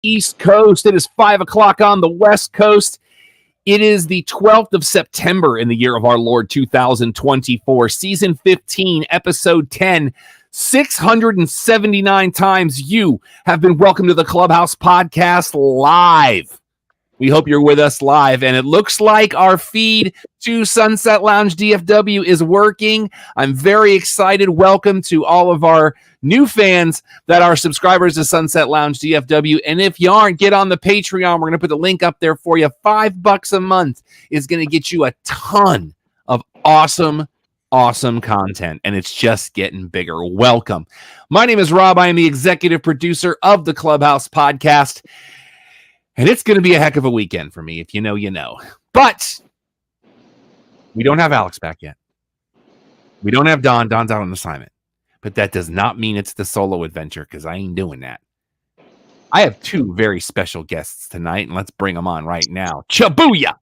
East Coast. It is 5 o'clock on the West Coast. It is the 12th of September in the year of our Lord 2024, season 15, episode 10. 679 times you have been welcome to the Clubhouse Podcast live. We hope you're with us live, and it looks like our feed to Sunset Lounge DFW is working. I'm very excited. Welcome to all of our new fans that are subscribers to Sunset Lounge DFW, and if you aren't, get on the Patreon. We're going to put the link up there for you. $5 a month is going to get you a ton of awesome content, and it's just getting bigger. Welcome. My name is Rob. I am the executive producer of the Clubhouse Podcast. And it's going to be a heck of a weekend for me. If you know, you know. But we don't have Alex back yet. We don't have Don. Don's out on assignment. But that does not mean it's the solo adventure, because I ain't doing that. I have two very special guests tonight, and let's bring them on right now. Chabooyah!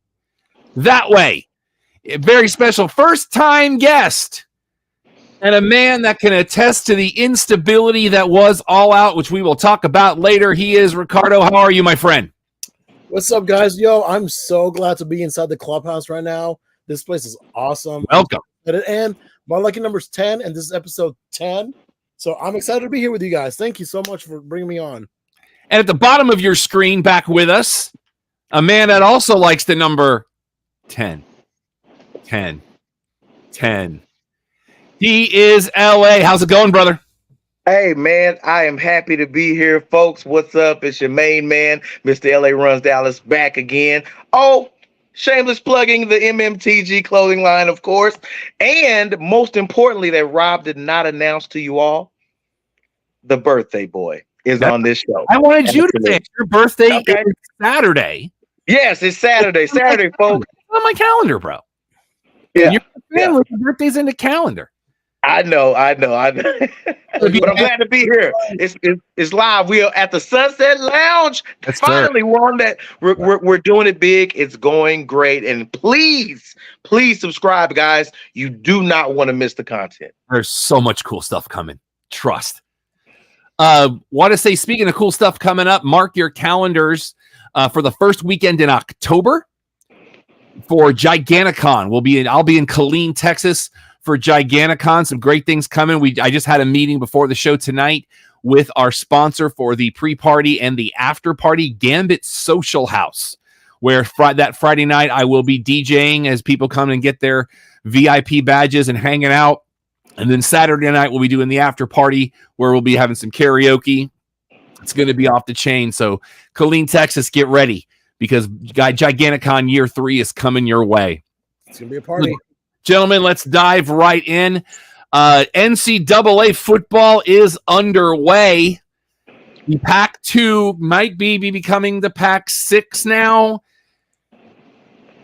That way. A very special first-time guest. And a man that can attest to the instability that was All Out, which we will talk about later. He is Ricardo. How are you, my friend? What's up, guys? Yo, I'm so glad to be inside the Clubhouse right now. This place is awesome. Welcome. And my lucky number is 10, and this is episode 10. So I'm excited to be here with you guys. Thank you so much for bringing me on. And at the bottom of your screen, back with us, a man that also likes the number 10. 10. 10. He is LA. How's it going, brother? Hey, man, I am happy to be here, folks. What's up? It's your main man, Mr. LA Runs Dallas, back again. Oh, shameless plugging the MMTG clothing line, of course. And most importantly, that Rob did not announce to you all, the birthday boy is on this show. I wanted you to say your birthday is Saturday. Yes, it's Saturday. Saturday, folks. It's on my calendar, bro. Yeah. Your family, your birthday's in the calendar. I know. But I'm glad to be here. It's live. We are at the Sunset Lounge. That's finally one that we're doing it big. It's going great. And please subscribe, guys. You do not want to miss the content. There's so much cool stuff coming. Trust. Want to say, speaking of cool stuff coming up, mark your calendars for the first weekend in October for Giganticon. I'll be in Killeen, Texas, for Giganticon. Some great things coming. I just had a meeting before the show tonight with our sponsor for the pre-party and the after-party, Gambit Social House, where that Friday night I will be DJing as people come and get their VIP badges and hanging out. And then Saturday night we'll be doing the after-party, where we'll be having some karaoke. It's going to be off the chain. So Killeen, Texas, get ready, because Giganticon Year 3 is coming your way. It's going to be a party. Gentlemen, let's dive right in. NCAA football is underway. The Pac-2 might be becoming the Pac-6 now.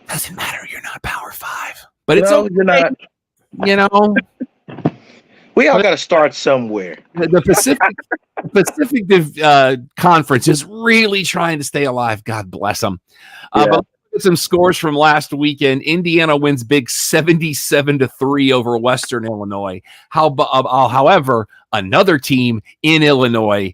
Doesn't matter. You're not Power 5. But it's okay. You're not. You know. We all got to start somewhere. The Pacific Conference is really trying to stay alive. God bless them. But some scores from last weekend. Indiana wins big 77-3 over Western Illinois. However, another team in Illinois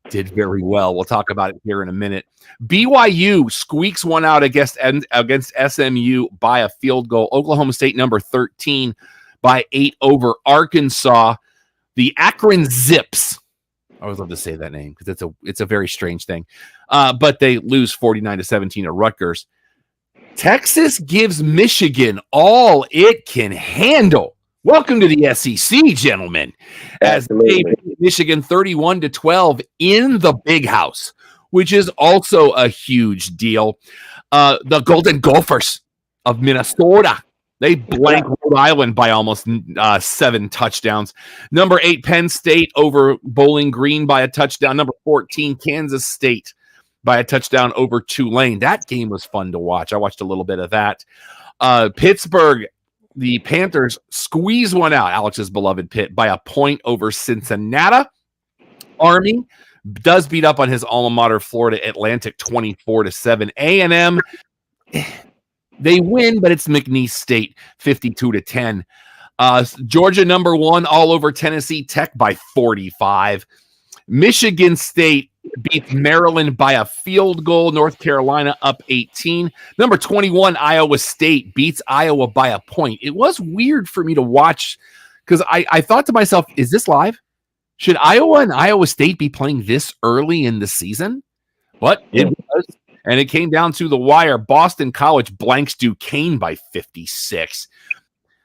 did very well. We'll talk about it here in a minute. BYU squeaks one out against SMU by a field goal. Oklahoma State number 13 by 8 over Arkansas. The Akron Zips. I always love to say that name because it's a very strange thing. But they lose 49-17 to Rutgers. Texas gives Michigan all it can handle. Welcome to the SEC, gentlemen. As they beat Michigan 31-12 in the Big House, which is also a huge deal. The Golden Gophers of Minnesota, they blank Rhode Island by almost 7 touchdowns. Number 8, Penn State over Bowling Green by a touchdown. Number 14, Kansas State by a touchdown over Tulane. That game was fun to watch. I watched a little bit of that. Pittsburgh, the Panthers squeeze one out, Alex's beloved Pitt, by a point over Cincinnati. Army does beat up on his alma mater, Florida Atlantic, 24-7. A&M, they win, but it's McNeese State, 52-10. Georgia, number 1, all over Tennessee Tech by 45. Michigan State beats Maryland by a field goal. North Carolina up 18. Number 21, Iowa State beats Iowa by a point. It was weird for me to watch because I thought to myself, is this live? Should Iowa and Iowa State be playing this early in the season? But it was, and it came down to the wire. Boston College blanks Duquesne by 56.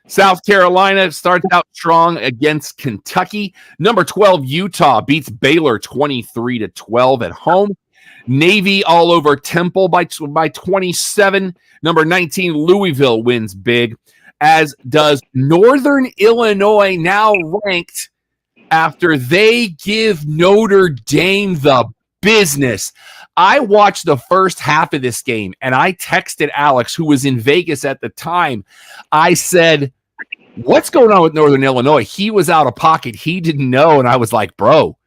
South Carolina starts out strong against Kentucky. Number 12, Utah beats Baylor 23-12 at home. Navy all over Temple by 27. Number 19, Louisville wins big, as does Northern Illinois, now ranked after they give Notre Dame the business. I watched the first half of this game, and I texted Alex, who was in Vegas at the time. I said, what's going on with Northern Illinois? He was out of pocket. He didn't know, and I was like, bro,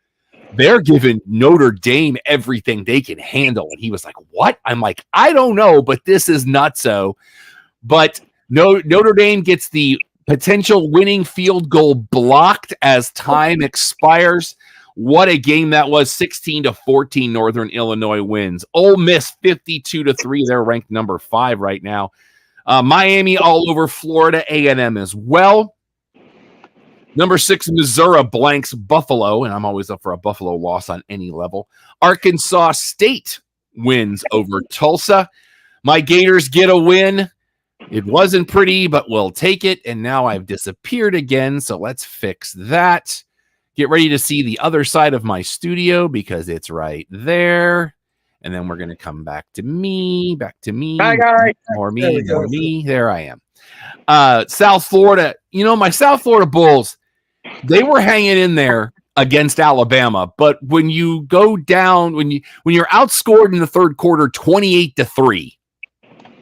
they're giving Notre Dame everything they can handle. And he was like, what? I'm like, I don't know, but this is nutso. But Notre Dame gets the potential winning field goal blocked as time expires. What a game that was. 16-14 Northern Illinois wins. Ole Miss 52-3. They're ranked number 5 right now. Miami all over Florida A&M as well. Number 6, Missouri blanks Buffalo, and I'm always up for a Buffalo loss on any level. Arkansas State wins over Tulsa. My Gators get a win. It wasn't pretty, but we'll take it. And now I've disappeared again, so let's fix that. Get ready to see the other side of my studio because it's right there. And then we're going to come back to me. Hi, guys. More me. There I am. South Florida. You know, my South Florida Bulls, they were hanging in there against Alabama. But when you go down, when you're outscored in the third quarter 28-3,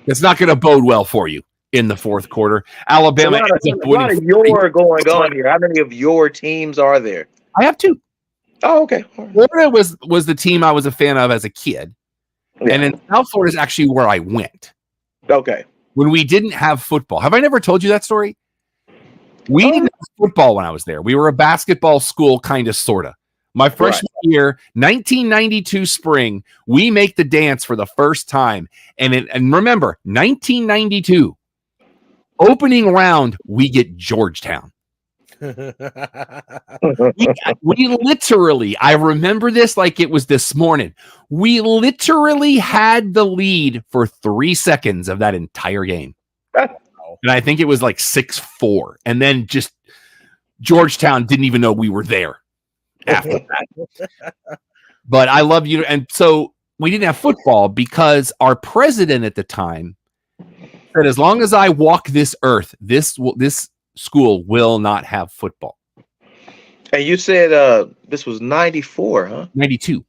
it's not going to bode well for you in the fourth quarter. Alabama. A lot of your going on here. How many of your teams are there? I have 2. Oh, okay. Florida was the team I was a fan of as a kid. Yeah. And then South Florida is actually where I went. Okay. When we didn't have football. Have I never told you that story? We didn't have football when I was there. We were a basketball school, kind of, sort of. My freshman year, 1992 spring, we make the dance for the first time. And remember, 1992, opening round, we get Georgetown. we literally, I remember this like it was this morning. We literally had the lead for 3 seconds of that entire game. And I think it was like 6-4. And then just Georgetown didn't even know we were there after that. But I love you. And so we didn't have football because our president at the time said, as long as I walk this earth, this school will not have football. And you said this was 94, huh? 92.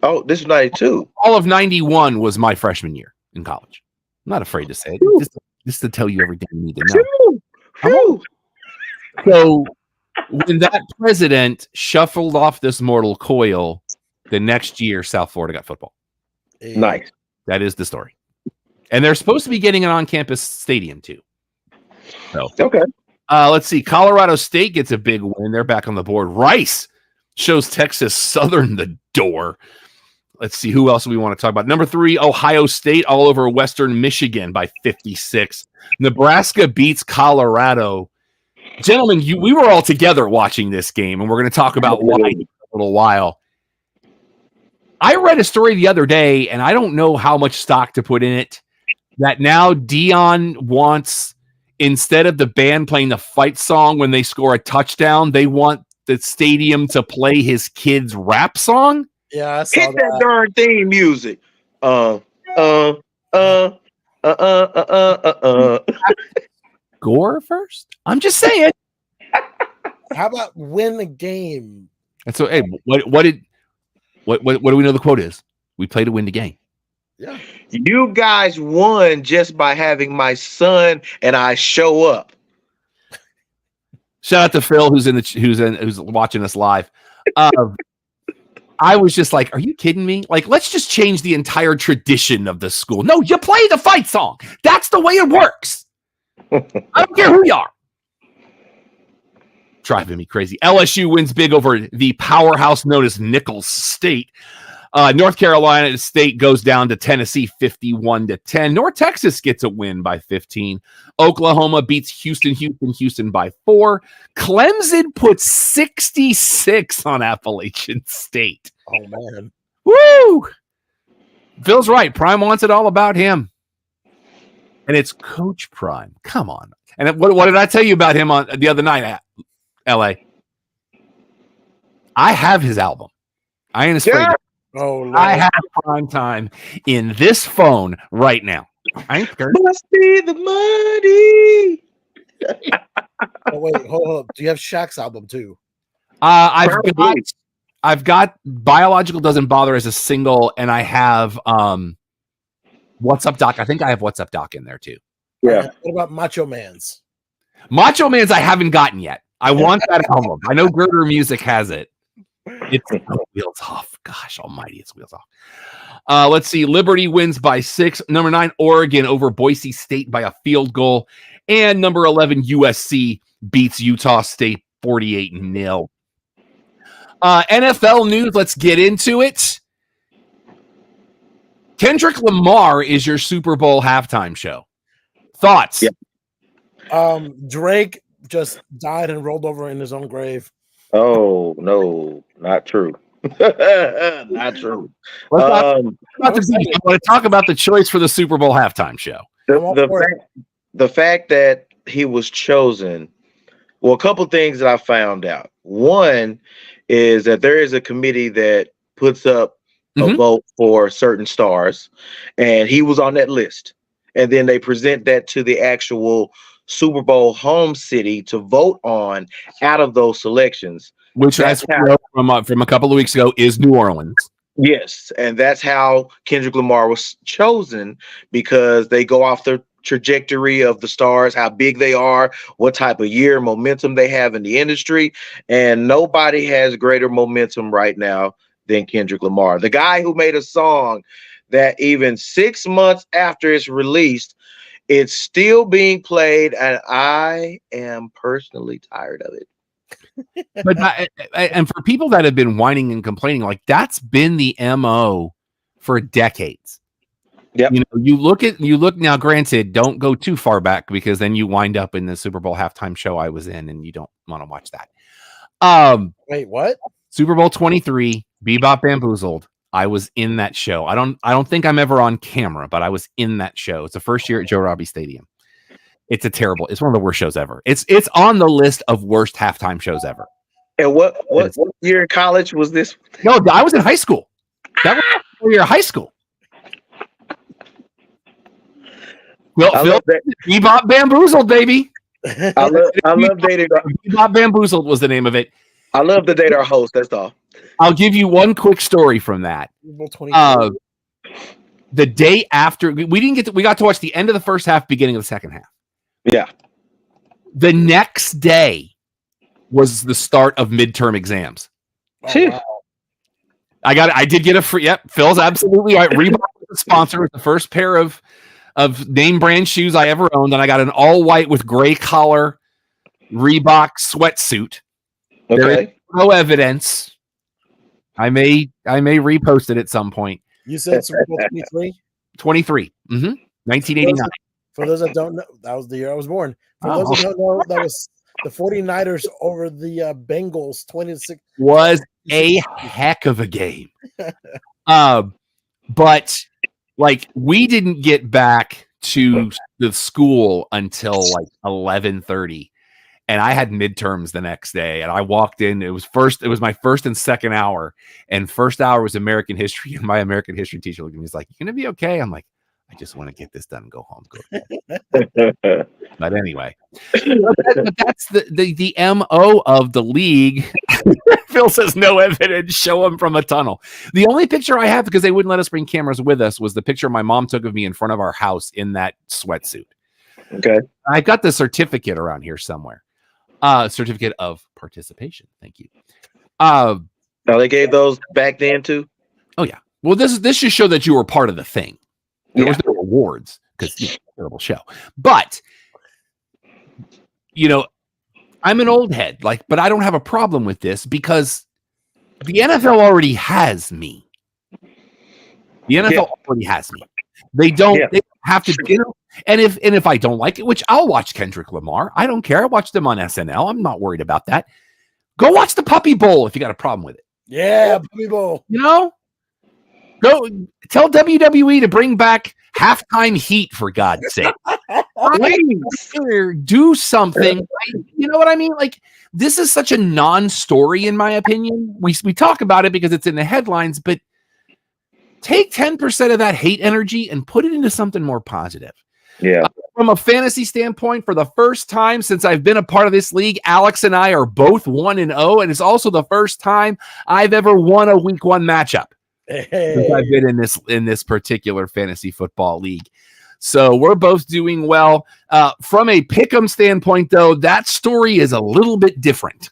Oh, this is 92. All of 91 was my freshman year in college. I'm not afraid to say it. Just to tell you everything you need to know. So when that president shuffled off this mortal coil, the next year South Florida got football. Nice. That is the story. And they're supposed to be getting an on-campus stadium too. So okay. Let's see. Colorado State gets a big win. They're back on the board. Rice shows Texas Southern the door. Let's see who else we want to talk about. Number 3, Ohio State all over Western Michigan by 56. Nebraska beats Colorado. Gentlemen, we were all together watching this game, and we're going to talk about why in a little while. I read a story the other day, and I don't know how much stock to put in it, that now Dion wants, instead of the band playing the fight song when they score a touchdown, they want the stadium to play his kid's rap song. Yeah, I saw hit that darn theme music. Gore first? I'm just saying. How about win the game? And so, hey, what do we know the quote is? We play to win the game. Yeah. You guys won just by having my son and I show up. Shout out to Phil who's watching us live. I was just like, are you kidding me? Like, let's just change the entire tradition of the school. No, you play the fight song. That's the way it works. I don't care who you are. driving me crazy. LSU wins big over the powerhouse known as Nicholls State. North Carolina State goes down to Tennessee 51-10. North Texas gets a win by 15. Oklahoma beats Houston by 4. Clemson puts 66 on Appalachian State. Oh, man. Woo! Phil's right. Prime wants it all about him. And it's Coach Prime. Come on. And what did I tell you about him on the other night at LA? I have his album. I ain't afraid. Yeah. Oh, Lord. I have Prime Time in this phone right now. I ain't scared. Must be the money. Oh, wait, hold up. Do you have Shaq's album too? I've got Biological Doesn't Bother as a single, and I have What's Up Doc. I think I have What's Up Doc in there too. Yeah. What about Macho Man's? Macho Man's I haven't gotten yet. I want that album. I know Girder Music has it. It's Wheels Off. Gosh almighty, it's Wheels Off. Let's see. Liberty wins by 6. Number 9, Oregon over Boise State by a field goal. And number 11, USC beats Utah State 48-0. NFL news, let's get into it. Kendrick Lamar is your Super Bowl halftime show. Thoughts? Yeah. Drake just died and rolled over in his own grave. Oh, no, not true. Not true. I want to talk about the choice for the Super Bowl halftime show. The fact that he was chosen, well, a couple things that I found out. One is that there is a committee that puts up a vote for certain stars, and he was on that list. And then they present that to the actual Super Bowl home city to vote on out of those selections. Which, as we know from a couple of weeks ago, is New Orleans. Yes, and that's how Kendrick Lamar was chosen, because they go off the trajectory of the stars, how big they are, what type of year momentum they have in the industry, and nobody has greater momentum right now than Kendrick Lamar. The guy who made a song that even 6 months after it's released, it's still being played, and I am personally tired of it. But and for people that have been whining and complaining, like, that's been the MO for decades. Yep. You look now, granted, don't go too far back, because then you wind up in the Super Bowl halftime show I was in, and you don't want to watch that. Wait, what? Super Bowl 23, Bebop Bamboozled. I was in that show. I don't think I'm ever on camera, but I was in that show. It's the first year at Joe Robbie Stadium. It's one of the worst shows ever. It's on the list of worst halftime shows ever. And what year in college was this? No, I was in high school. That was the year of high school. Phil, Bebop Bamboozled, baby. I love dating. Bebop Bamboozled was the name of it. I love to date our host. That's all. I'll give you one quick story from that. The day after, we got to watch the end of the first half, beginning of the second half. Yeah. The next day was the start of midterm exams. Oh, wow. I did get a free. Yep, Phil's absolutely right. Reebok was the sponsor. It was the first pair of name brand shoes I ever owned, and I got an all white with gray collar Reebok sweatsuit. Okay. There is no evidence. I may repost it at some point. You said Super Bowl 23? 23. 1989. For those that don't know, that was the year I was born. For those that don't know, that was the 49ers over the Bengals 20-6. Was a heck of a game. But like, we didn't get back to the school until like 11:30. And I had midterms the next day, and I walked in. It was my first and second hour, and first hour was American history. And my American history teacher looked at me, he's like, "You gonna be okay?" I'm like, "I just want to get this done and go home." But anyway, that's the MO of the league. Phil says no evidence. Show him from a tunnel. The only picture I have, because they wouldn't let us bring cameras with us, was the picture my mom took of me in front of our house in that sweatsuit. Okay, I got the certificate around here somewhere. Certificate of participation. Thank you. Now they gave those back then too. Oh yeah. Well, this just showed that you were part of the thing. There was no awards, because terrible show. But I'm an old head, but I don't have a problem with this because the NFL already has me. The NFL already has me. They don't have to, and if I don't like it, which I'll watch Kendrick Lamar. I don't care. I watch them on SNL. I'm not worried about that. Go watch the Puppy Bowl if you got a problem with it. Yeah, Puppy Bowl. Go tell WWE to bring back halftime heat for God's sake. Do something. You know what I mean? This is such a non-story in my opinion. We talk about it because it's in the headlines, but take 10% of that hate energy and put it into something more positive. Yeah. From a fantasy standpoint, for the first time since I've been a part of this league, Alex and I are both 1-0, and it's also the first time I've ever won a week 1 matchup. Since I've been in this particular fantasy football league. So we're both doing well. From a pick'em standpoint, though, that story is a little bit different.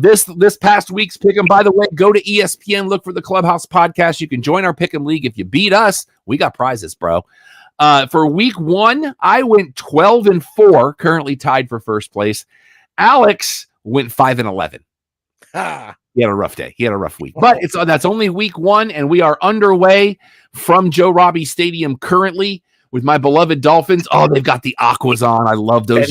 This past week's pick'em, by the way, go to ESPN, look for the Clubhouse podcast. You can join our pick'em league. If you beat us, we got prizes, bro. For week 1, I went 12-4, currently tied for first place. Alex went 5-11. He had a rough day. He had a rough week, but that's only week 1, and we are underway from Joe Robbie Stadium currently with my beloved Dolphins. Oh, they've got the Aquas on. I love those.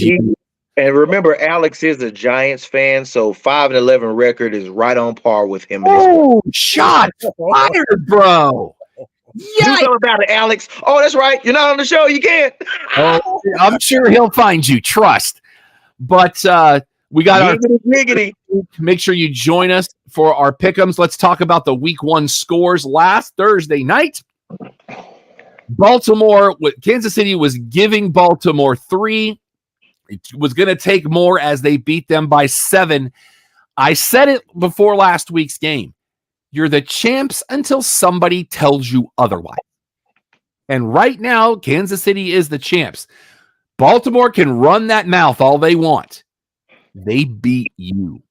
And remember, Alex is a Giants fan, so 5-11 record is right on par with him. Oh, shots fired, bro! Yeah, do something about it, Alex. Oh, that's right. You're not on the show. You can't. Oh, I'm sure he'll find you. Trust. But we got our niggity. Make sure you join us for our pick'ems. Let's talk about the week 1 scores. Last Thursday night, Kansas City was giving Baltimore 3. It was going to take more as they beat them by 7. I said it before last week's game. You're the champs until somebody tells you otherwise. And right now, Kansas City is the champs. Baltimore can run that mouth all they want. They beat you.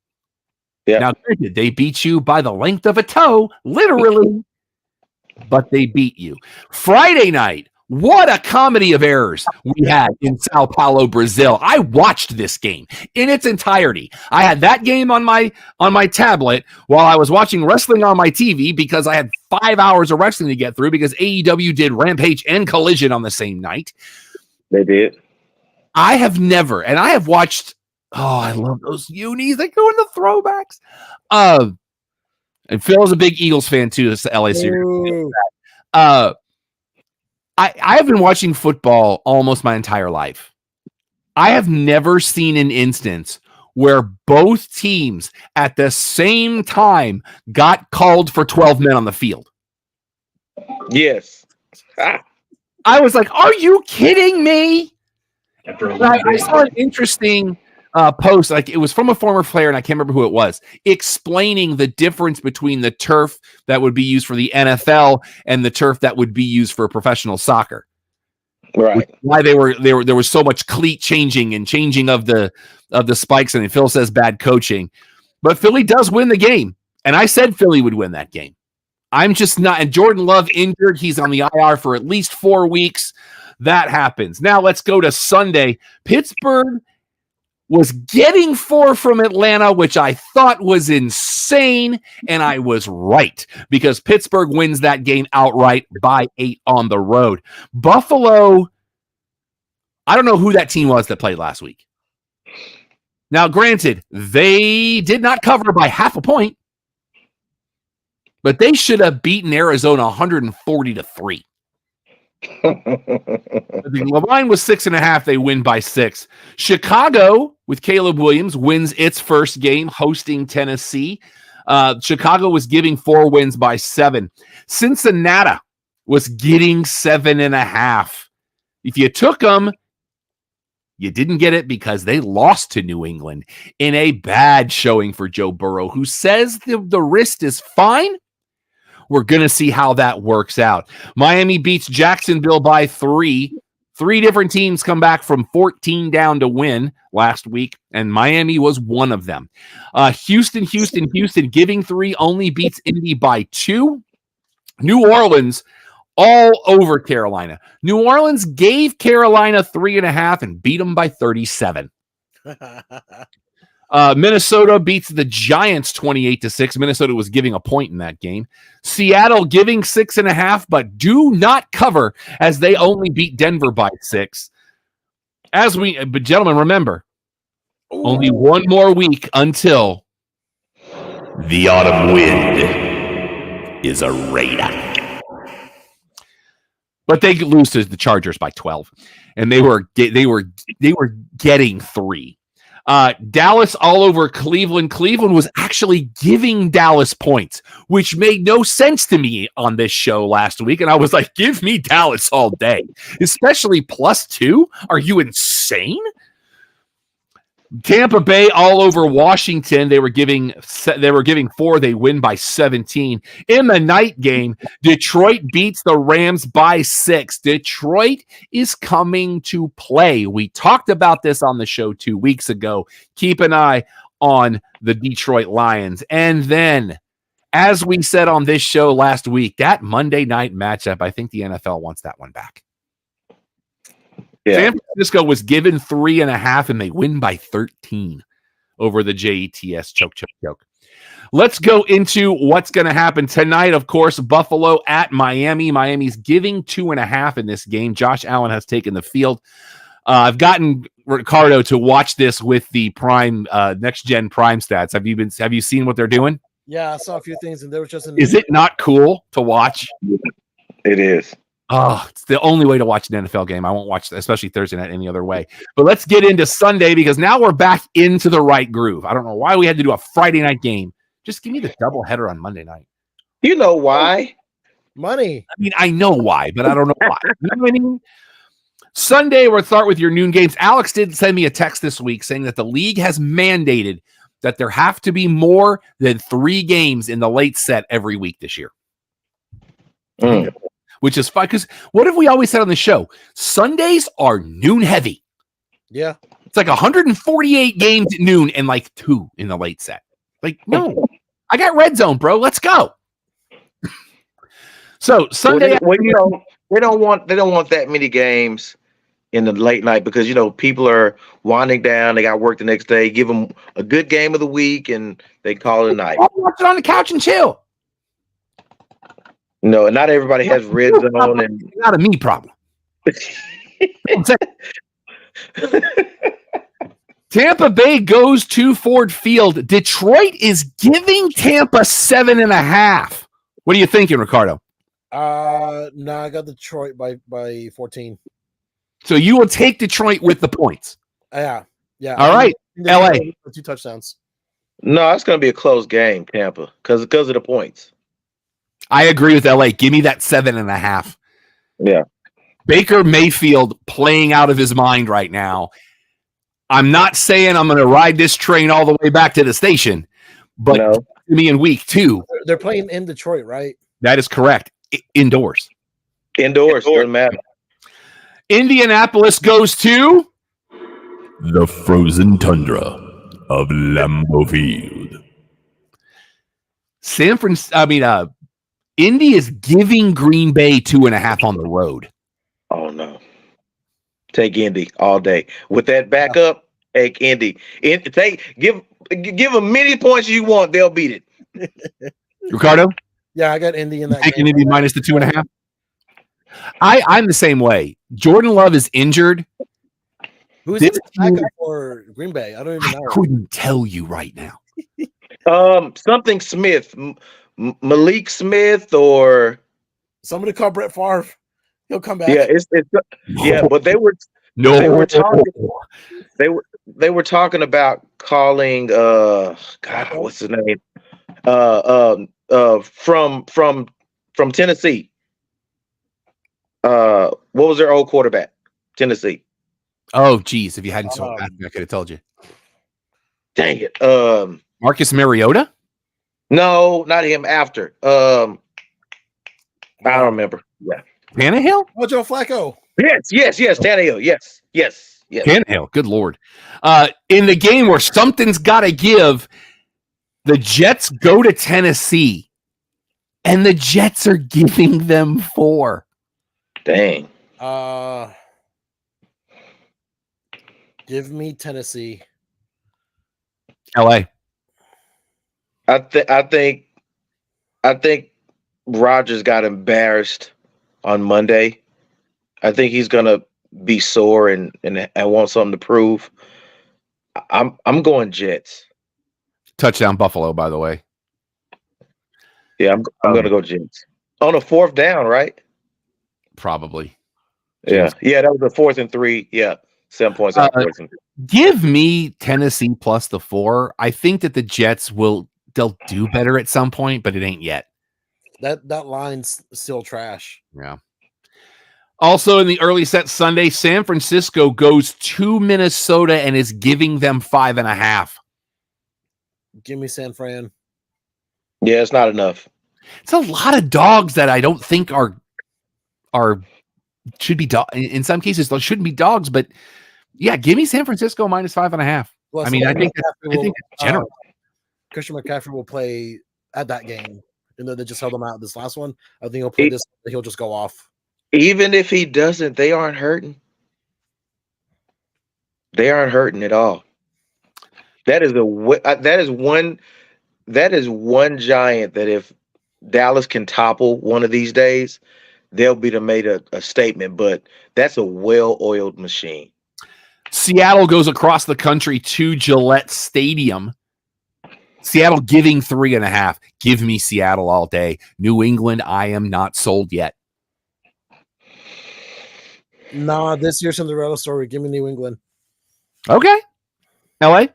Yeah. Now, granted, they beat you by the length of a toe, literally, but they beat you. Friday night, what a comedy of errors we had in Sao Paulo, Brazil. I watched this game in its entirety. I had that game on my tablet while I was watching wrestling on my TV because I had 5 hours of wrestling to get through because AEW did Rampage and Collision on the same night. They did. I have never, and I have watched. Oh, I love those unis. They go in the throwbacks. And Phil is a big Eagles fan too. It's the LA series. I have been watching football almost my entire life. I have never seen an instance where both teams at the same time got called for 12 men on the field. Yes. I was like, are you kidding me? I saw an interesting post, it was from a former player, and I can't remember who it was, explaining the difference between the turf that would be used for the NFL and the turf that would be used for professional soccer. Right. Why there was so much cleat changing and changing of the spikes, and Phil says bad coaching. But Philly does win the game, and I said Philly would win that game. I'm just not, and Jordan Love injured. He's on the IR for at least 4 weeks. That happens. Now let's go to Sunday. Pittsburgh was getting 4 from Atlanta, which I thought was insane, and I was right because Pittsburgh wins that game outright by 8 on the road. Buffalo, I don't know who that team was that played last week. Now, granted, they did not cover by half a point, but they should have beaten Arizona 140-3. The line was 6.5. They win by 6. Chicago with Caleb Williams wins its first game hosting Tennessee. Chicago was giving 4 wins by 7. Cincinnati was getting 7.5. If you took them, you didn't get it because they lost to New England in a bad showing for Joe Burrow, who says the wrist is fine. We're going to see how that works out. Miami beats Jacksonville by 3. 3 different teams come back from 14 down to win last week, and Miami was one of them. Houston giving 3 only beats Indy by 2. New Orleans all over Carolina. New Orleans gave Carolina 3.5 and beat them by 37. Minnesota beats the Giants 28-6. Minnesota was giving a point in that game. Seattle giving 6.5, but do not cover as they only beat Denver by 6. But gentlemen, remember, only one more week until the autumn wind is a raider. But they lose to the Chargers by 12, and they were getting 3. Dallas all over Cleveland. Cleveland was actually giving Dallas points, which made no sense to me on this show last week. And I was like, give me Dallas all day, especially +2. Are you insane? Tampa Bay all over Washington. They were giving 4. They win by 17. In the night game, Detroit beats the Rams by 6. Detroit is coming to play. We talked about this on the show 2 weeks ago. Keep an eye on the Detroit Lions. And then, as we said on this show last week, that Monday night matchup, I think the NFL wants that one back. Yeah. San Francisco was given 3.5, and they win by 13 over the Jets. Choke. Let's go into what's going to happen tonight. Of course, Buffalo at Miami. Miami's giving 2.5 in this game. Josh Allen has taken the field. I've gotten Ricardo to watch this with the Prime Next Gen Prime stats. Have you seen what they're doing? Yeah, I saw a few things, and there was just. Is it not cool to watch? It is. Oh, it's the only way to watch an NFL game. I won't watch, especially Thursday night, any other way. But let's get into Sunday because now we're back into the right groove. I don't know why we had to do a Friday night game. Just give me the doubleheader on Monday night. You know why? Money. I mean, I know why, but I don't know why. You know what I mean? Sunday, we'll start with your noon games. Alex did send me a text this week saying that the league has mandated that there have to be more than 3 games in the late set every week this year. Which is fine, because what have we always said on the show? Sundays are noon heavy. Yeah. It's like 148 games at noon and like 2 in the late set. Like, no. I got red zone, bro. Let's go. So Sunday. They don't want that many games in the late night because people are winding down. They got work the next day. Give them a good game of the week and they call it a night. Watch it on the couch and chill. No, not everybody has red zone, and not a me problem. Tampa Bay goes to Ford Field. Detroit is giving Tampa 7.5. What are you thinking, Ricardo? No, I got Detroit by 14. So you will take Detroit with the points. Yeah. All right, LA 2 touchdowns. No, it's going to be a close game, Tampa, because of the points. I agree with LA. Give me that 7.5. Yeah. Baker Mayfield playing out of his mind right now. I'm not saying I'm going to ride this train all the way back to the station, but me in week 2. They're playing in Detroit, right? That is correct. Indoors. Doesn't matter. Indianapolis goes to the frozen tundra of Lambeau Field. Indy is giving Green Bay 2.5 on the road. Oh no! Take Indy all day with that backup. Take Indy. Give them many points you want. They'll beat it. Ricardo? Yeah, I got Indy in that. Taking Indy minus the 2.5. I'm the same way. Jordan Love is injured. Who's the backup for Green Bay? I don't even know. I couldn't tell you right now. Something Smith. Malik Smith or somebody call Brett Favre. He'll come back. Yeah, but they were talking about calling what's his name? From Tennessee. What was their old quarterback? Tennessee. Oh geez, if you hadn't told me, I could have told you. Dang it. Marcus Mariota? No, not him. After. I don't remember. Yeah. Tannehill? Oh, Joe Flacco. Yes. Tannehill. Yes. Tannehill. Good Lord. In the game where something's got to give, the Jets go to Tennessee, and the Jets are giving them 4. Dang. Give me Tennessee. LA. I think Rogers got embarrassed on Monday. I think he's gonna be sore and want something to prove. I'm going Jets. Touchdown Buffalo, by the way. Yeah, I'm gonna go Jets. On a 4th down, right? Probably. Yeah. Yeah, that was a 4th and 3. Yeah. 7 points out 4th and 3. Give me Tennessee plus the 4. I think that the Jets they'll do better at some point, but it ain't yet. That line's still trash. Yeah. Also in the early set Sunday, San Francisco goes to Minnesota and is giving them 5.5. Give me San Fran. Yeah, it's not enough. It's a lot of dogs that I don't think are should be in some cases they shouldn't be dogs, but yeah, give me San Francisco minus 5.5. Well, I mean, I think it's general. Christian McCaffrey will play at that game, and though they just held him out this last one. I think he'll play this. He'll just go off. Even if he doesn't, they aren't hurting. They aren't hurting at all. That is one giant that if Dallas can topple one of these days, they'll be made a statement. But that's a well-oiled machine. Seattle goes across the country to Gillette Stadium. Seattle giving 3.5. Give me Seattle all day. New England, I am not sold yet. Nah, this year's Cinderella story. Give me New England. Okay. LA?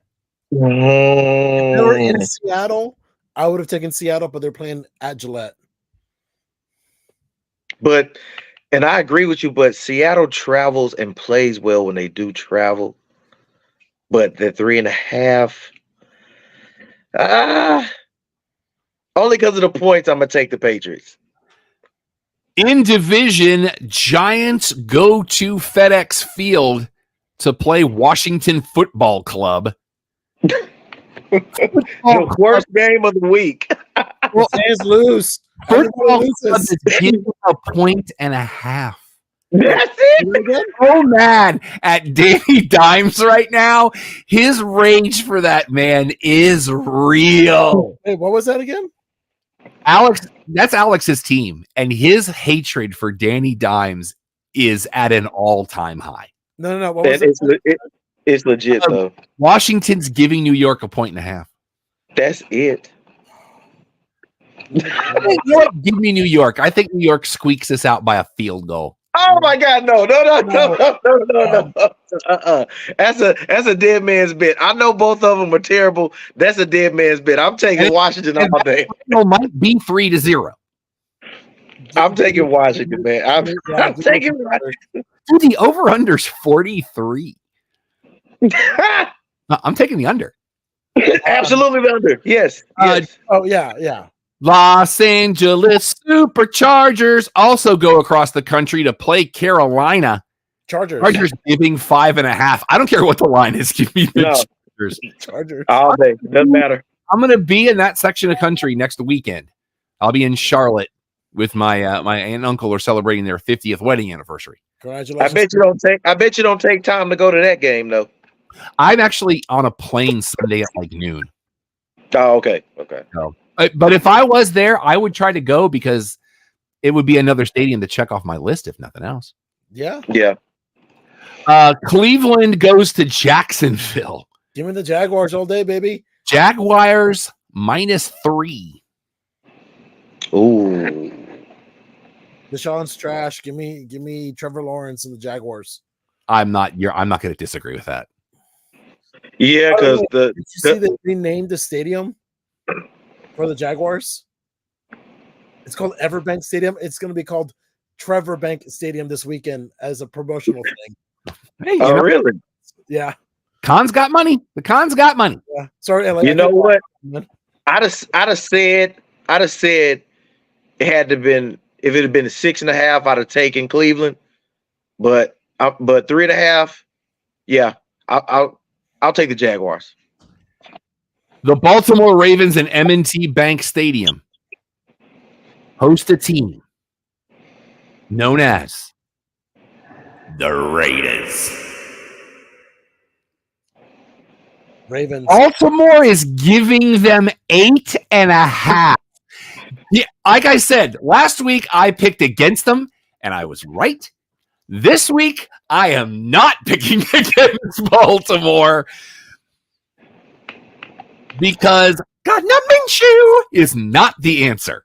If they were in Seattle, I would have taken Seattle, but they're playing at Gillette. And I agree with you, but Seattle travels and plays well when they do travel. But the 3.5, only because of the points, I'm going to take the Patriots. In division, Giants go to FedEx Field to play Washington Football Club. The worst game of the week. Well, fans lose. Football Club is giving 1.5. That's it. So mad at Danny Dimes right now. His rage for that man is real. Hey, what was that again? Alex, that's Alex's team, and his hatred for Danny Dimes is at an all-time high. No. What was it? It's legit though. Washington's giving New York 1.5. That's it. You know what? Give me New York. I think New York squeaks this out by a field goal. Oh my God, no. That's a dead man's bit. I know both of them are terrible. That's a dead man's bit. I'm taking Washington all day. Might be 3-0. I'm taking Washington, man. I'm taking Washington. Dude, the over-under's 43. I'm taking the under. Absolutely the under. Yes. Oh, yeah. Los Angeles Superchargers also go across the country to play Carolina. Chargers giving 5.5. I don't care what the line is. Give me the Chargers. All day. Doesn't matter. I'm going to be in that section of country next weekend. I'll be in Charlotte with my my aunt and uncle are celebrating their 50th wedding anniversary. Congratulations. I bet you don't take time to go to that game though. I'm actually on a plane Sunday at like noon. Oh, okay. So, but if I was there, I would try to go because it would be another stadium to check off my list, if nothing else. Yeah. Cleveland goes to Jacksonville. Give me the Jaguars all day, baby. Jaguars -3. Ooh. Deshaun's trash. Give me Trevor Lawrence and the Jaguars. I'm not going to disagree with that. Yeah, because did you see they renamed the stadium for the Jaguars? It's called Everbank Stadium. It's going to be called Trevor Bank Stadium this weekend as a promotional thing. Hey, you know, really? Yeah. Khan's got money. The Khan's got money. Yeah. Sorry, LA. You know what? I'd have said it had to been, if it had been 6.5, I'd have taken Cleveland. But 3.5, yeah, I'll take the Jaguars. The Baltimore Ravens and M&T Bank Stadium host a team known as the Raiders. Ravens. Baltimore is giving them 8.5. Yeah, like I said, last week I picked against them, and I was right. This week, I am not picking against Baltimore because Gardner Minshew is not the answer.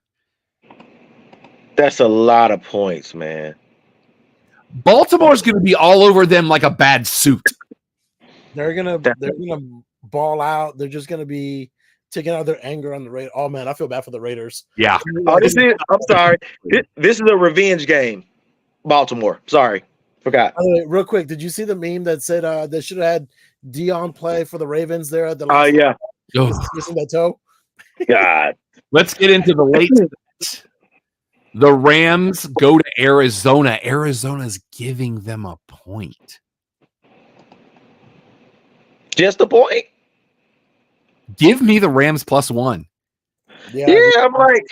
That's a lot of points, man. Baltimore's going to be all over them like a bad suit. They're gonna ball out. They're just gonna be taking out their anger on the Raiders. Oh man, I feel bad for the Raiders. Yeah. Oh, I'm sorry. This is a revenge game. Baltimore. Sorry. Forgot. By the way, real quick, did you see the meme that said they should have had Dion play for the Ravens there at the Oh, yeah. missing that toe? God. Let's get into the late sets. The Rams go to Arizona. Arizona's giving them a point. Just a point? Give me the Rams +1. Yeah, I'm like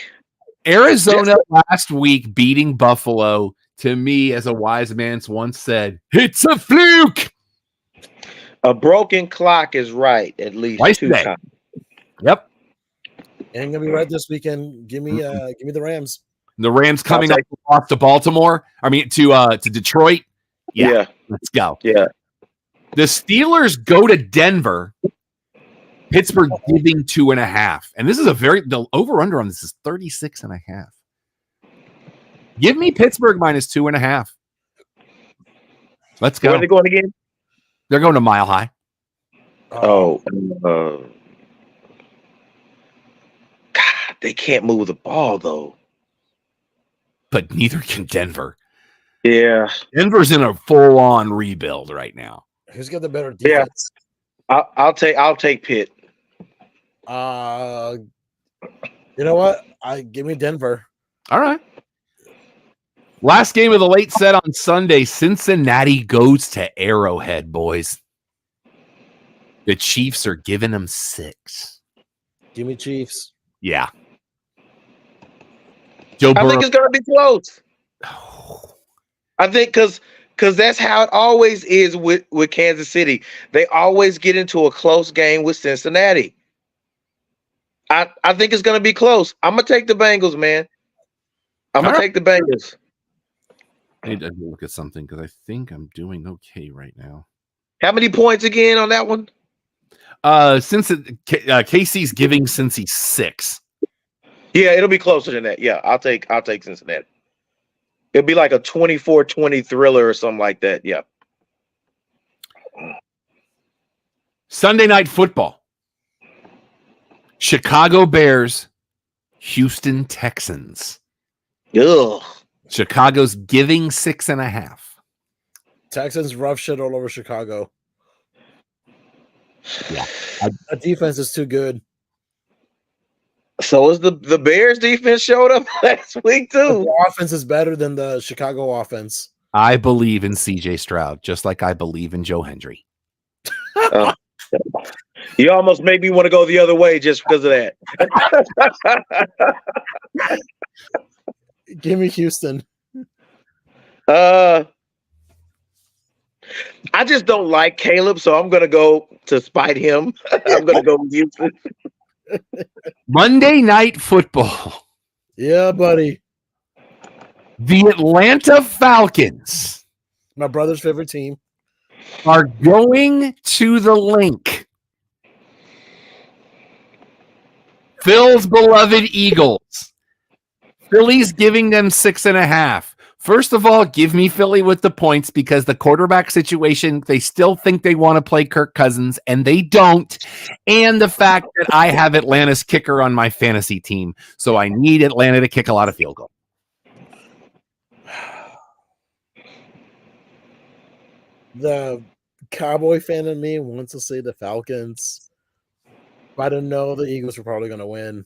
Arizona last week beating Buffalo. To me, as a wise man once said, it's a fluke. A broken clock is right at least Twice 2 today. times. Yep. Ain't gonna be right this weekend. Give me the Rams. The Rams coming off to Baltimore. I mean to Detroit. Yeah. Let's go. Yeah. The Steelers go to Denver. Pittsburgh giving 2.5. And this is the over-under on this is 36.5. Give me Pittsburgh -2.5. Let's go. Where are they going again? They're going to Mile High. God, they can't move the ball though. But neither can Denver. Yeah. Denver's in a full-on rebuild right now. Who's got the better defense? Yeah. I'll take Pitt. You know what? Give me Denver. All right. Last game of the late set on Sunday. Cincinnati goes to Arrowhead, boys. The Chiefs are giving them 6. Give me Chiefs. Yeah. Joe I Burrow. think it's gonna be close. I think because that's how it always is with Kansas City. They always get into a close game with Cincinnati. I think it's gonna be close. I'm gonna take the Bengals, man. I'm gonna take the Bengals. I need to look at something because I think I'm doing okay right now. How many points again on that one? Since KC's giving Cincy 6. Yeah, it'll be closer than that. Yeah, I'll take Cincinnati. It'll be like a 24-20 thriller or something like that. Yeah. Sunday Night Football. Chicago Bears, Houston Texans. Ugh. Chicago's giving 6.5. Texans rough shit all over Chicago. Yeah. That defense is too good. So is the Bears defense showed up last week too. The offense is better than the Chicago offense. I believe in CJ Stroud, just like I believe in Joe Hendry. You almost made me want to go the other way just because of that. Give me Houston. I just don't like Caleb, so I'm going to go to spite him. I'm going to go with Houston. Monday Night Football. Yeah, buddy. The Atlanta Falcons, my brother's favorite team, are going to the Link. Phil's beloved Eagles. Philly's giving them 6.5. First of all, give me Philly with the points because the quarterback situation, they still think they want to play Kirk Cousins, and they don't. And the fact that I have Atlanta's kicker on my fantasy team, so I need Atlanta to kick a lot of field goals. The Cowboy fan in me wants to say the Falcons, but I don't know the Eagles are probably going to win.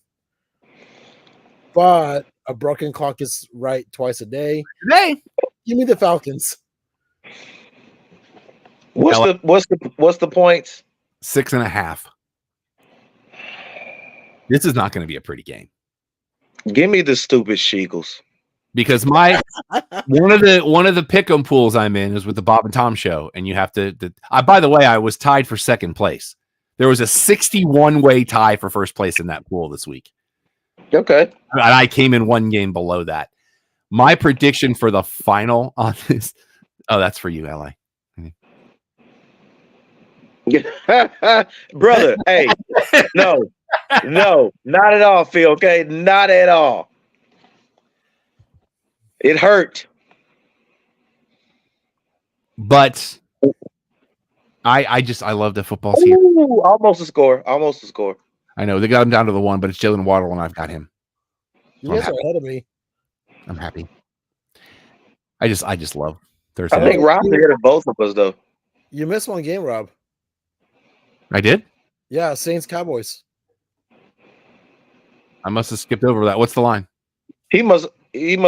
But a broken clock is right twice a day. Hey, give me the Falcons. What's the points? 6.5. This is not going to be a pretty game. Give me the stupid Sheagles. Because my one of the pick'em pools I'm in is with the Bob and Tom show, and you have to. By the way, I was tied for second place There was a 61-way tie for first place in that pool this week. Okay. And I came in one game below that. My prediction for the final on this. Oh, that's for you, LA. Brother, hey, no, not at all, Phil. Okay, not at all. It hurt. But I love the football's here. Ooh, almost a score. I know they got him down to the 1, but it's Jalen Waddle and I've got him. You guys are ahead of me. I'm happy. I just love Thursday. I think Rob's ahead of both of us, though. You missed one game, Rob. I did? Yeah, Saints Cowboys. I must have skipped over that. What's the line? He must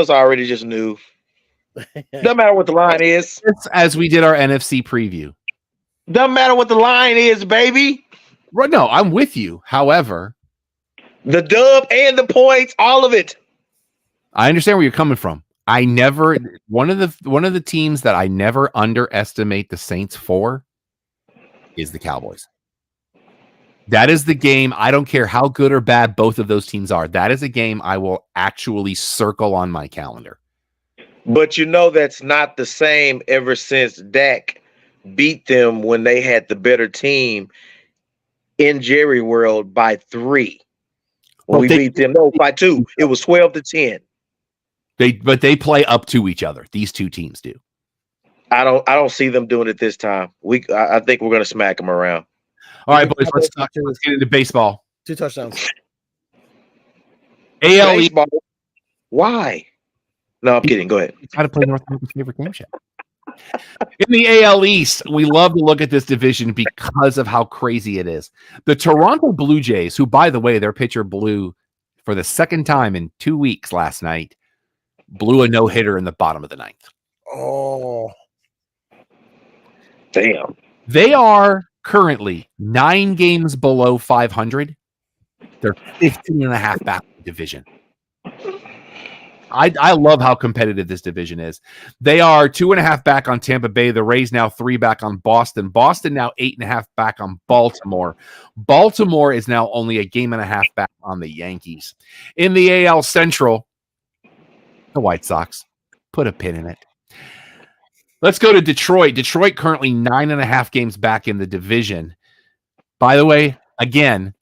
already just knew. Doesn't matter what the line is. It's as we did our NFC preview. Doesn't matter what the line is, baby. Right? No, I'm with you. However, the dub and the points, all of it. I understand where you're coming from. I never one of the teams that I never underestimate the Saints for is the Cowboys. That is the game. I don't care how good or bad both of those teams are. That is a game I will actually circle on my calendar. But you know that's not the same ever since Dak beat them when they had the better team in Jerry World by 3. When we beat them, no, by 2. It was 12-10. But they play up to each other. These two teams do. I don't see them doing it this time. I think we're gonna smack them around. All right, boys, let's get into baseball. 2 touchdowns. AL Baseball. Why? No, I'm kidding. Go ahead. Try to play North America's favorite game show. In the AL East, we love to look at this division because of how crazy it is. The Toronto Blue Jays, who, by the way, their pitcher blew for the second time in 2 weeks last night, blew a no-hitter in the bottom of the 9th. Oh. Damn. They are currently 9 games below 500. They're 15.5 back in the division. I love how competitive this division is. They are 2.5 back on Tampa Bay. The Rays now 3 back on Boston. Boston now 8.5 back on Baltimore. Baltimore is now only a game and a half back on the Yankees. In the AL Central, the White Sox. Put a pin in it. Let's go to Detroit. Detroit currently 9.5 games back in the division. By the way, again,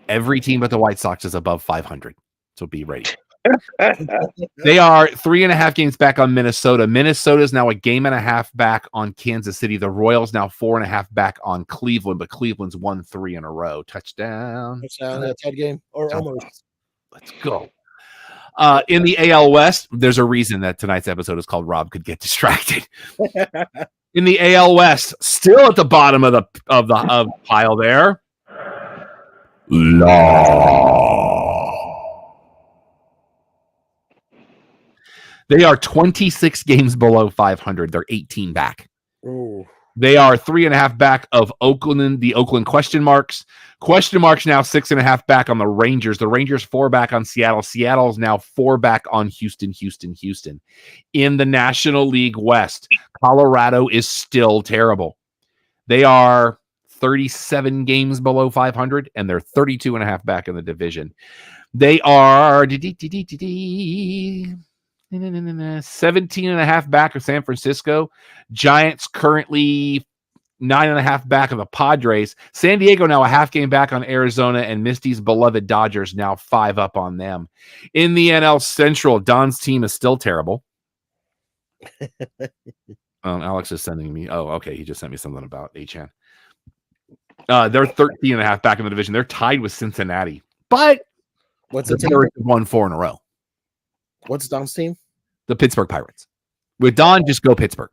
every team but the White Sox is above 500. So be ready. They are 3.5 games back on Minnesota. Minnesota is now a game and a half back on Kansas City. The Royals now 4.5 back on Cleveland, but Cleveland's won 3 in a row. Touchdown. Tied game or almost. Let's go. In the AL West, there's a reason that tonight's episode is called Rob Could Get Distracted. In the AL West, still at the bottom of the pile there. They are 26 games below 500. They're 18 back. Ooh. They are 3.5 back of Oakland, the Oakland question marks. Question marks now 6.5 back on the Rangers. The Rangers 4 back on Seattle. Seattle is now 4 back on Houston. In the National League West, Colorado is still terrible. They are 37 games below 500, and they're 32.5 back in the division. They are 17.5 back of San Francisco. Giants currently 9.5 back of the Padres. San Diego now a half game back on Arizona, and Misty's beloved Dodgers now 5 up on them. In the NL Central, Don's team is still terrible. Alex is sending me. Oh, okay. He just sent me something about Achan. They're 13.5 back in the division. They're tied with Cincinnati, but what's the team? Won 4 in a row. What's Don's team? The Pittsburgh Pirates. With Don, just go Pittsburgh.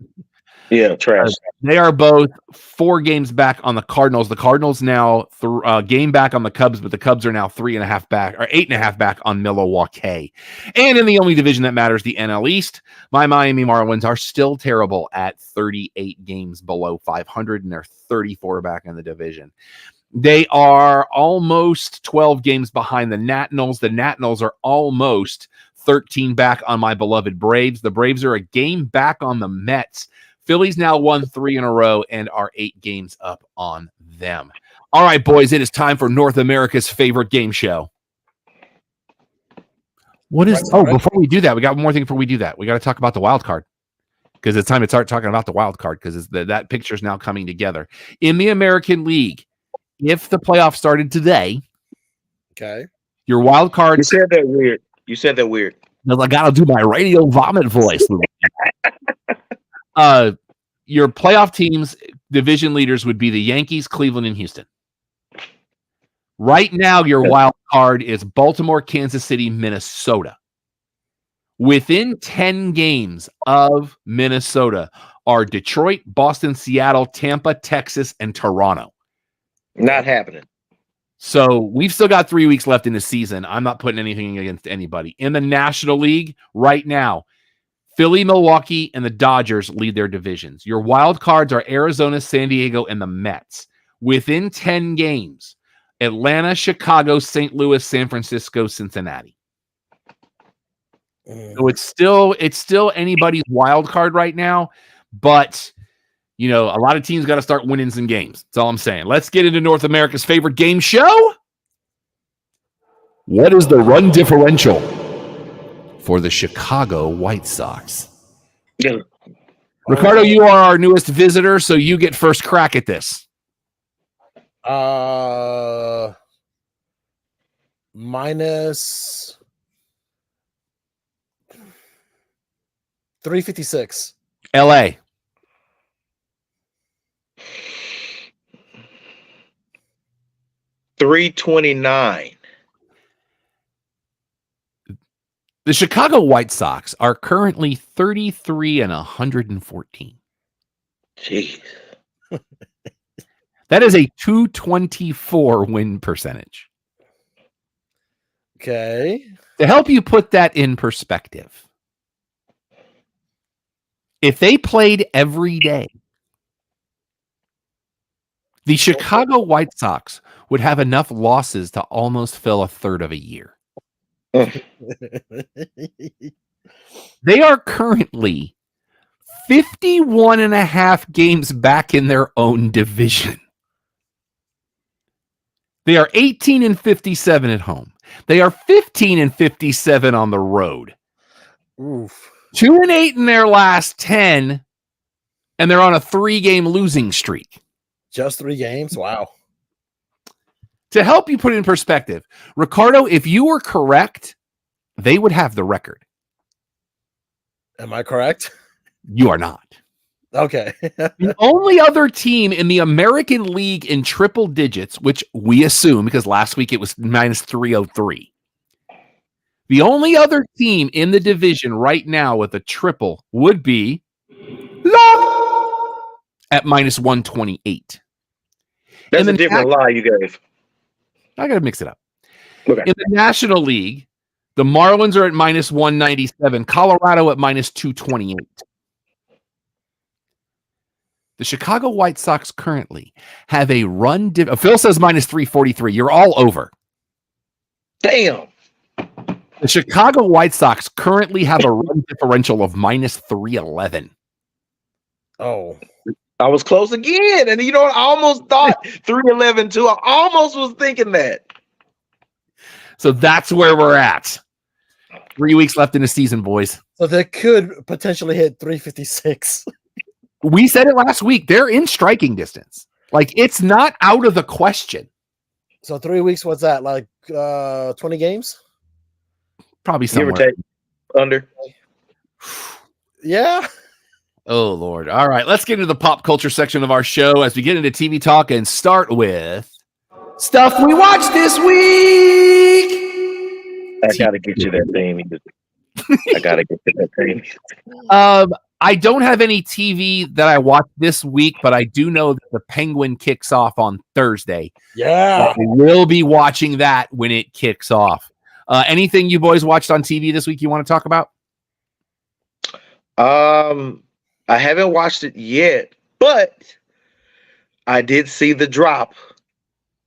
Yeah, trash. They are both 4 games back on the Cardinals. The Cardinals now game back on the Cubs, but the Cubs are now 3.5 back or 8.5 back on Milwaukee. And in the only division that matters, the NL East, my Miami Marlins are still terrible at 38 games below 500, and they're 34 back in the division. They are almost 12 games behind the Nationals. The Nationals are almost 13 back on my beloved Braves. The Braves are a game back on the Mets. Phillies now won 3 in a row and are 8 games up on them. All right, boys, it is time for North America's favorite game show. What is? Oh, before we do that, we got one more thing. Before we do that, we got to talk about the wild card because it's time to start talking about the wild card because that picture is now coming together in the American League. If the playoffs started today, okay, your wild card. You said that weird. I got to do my radio vomit voice. Your playoff teams, division leaders would be the Yankees, Cleveland, and Houston. Right now, your wild card is Baltimore, Kansas City, Minnesota. Within 10 games of Minnesota are Detroit, Boston, Seattle, Tampa, Texas, and Toronto. Not happening. So we've still got 3 weeks left in the season. I'm not putting anything against anybody. In the National League right now, Philly, Milwaukee, and the Dodgers lead their divisions. Your wild cards are Arizona, San Diego, and the Mets. Within 10 games, Atlanta, Chicago, St. Louis, San Francisco, Cincinnati. So it's still anybody's wild card right now, but a lot of teams got to start winning some games. That's all I'm saying. Let's get into North America's favorite game show. What is the run differential for the Chicago White Sox? Yeah. Ricardo, you are our newest visitor, so you get first crack at this. Minus 356. LA. $329. The Chicago White Sox are currently 33-114. Jeez. That is a 224 win percentage. Okay. To help you put that in perspective, if they played every day, the Chicago White Sox would have enough losses to almost fill a third of a year. They are currently 51.5 games back in their own division. They are 18-57 at home. They are 15-57 on the road. Oof. 2-8 in their last 10, and they're on a 3-game losing streak. Just 3 games? Wow. To help you put it in perspective, Ricardo, if you were correct, they would have the record. Am I correct? You are not. Okay. The only other team in the American League in triple digits, which we assume because last week it was minus 303. The only other team in the division right now with a triple would be at minus 128. That's a different lie you gave. I got to mix it up. Okay. In the National League, the Marlins are at minus 197, Colorado at minus 228. The Chicago White Sox currently have a run. Phil says minus 343. You're all over. Damn. The Chicago White Sox currently have a run differential of minus 311. Oh. I was close again. And I almost thought 311 too. I almost was thinking that. So that's where we're at. 3 weeks left in the season, boys. So they could potentially hit 356. We said it last week. They're in striking distance. Like, it's not out of the question. So 3 weeks, what's that? Like 20 games? Probably somewhere. Give or take. Under. Yeah. Oh, Lord. All right. Let's get into the pop culture section of our show as we get into TV talk and start with stuff we watched this week. I got to get you that thing. I got to get you that thing. I don't have any TV that I watched this week, but I do know that the Penguin kicks off on Thursday. Yeah. I will be watching that when it kicks off. Anything you boys watched on TV this week you want to talk about? I haven't watched it yet, but I did see the drop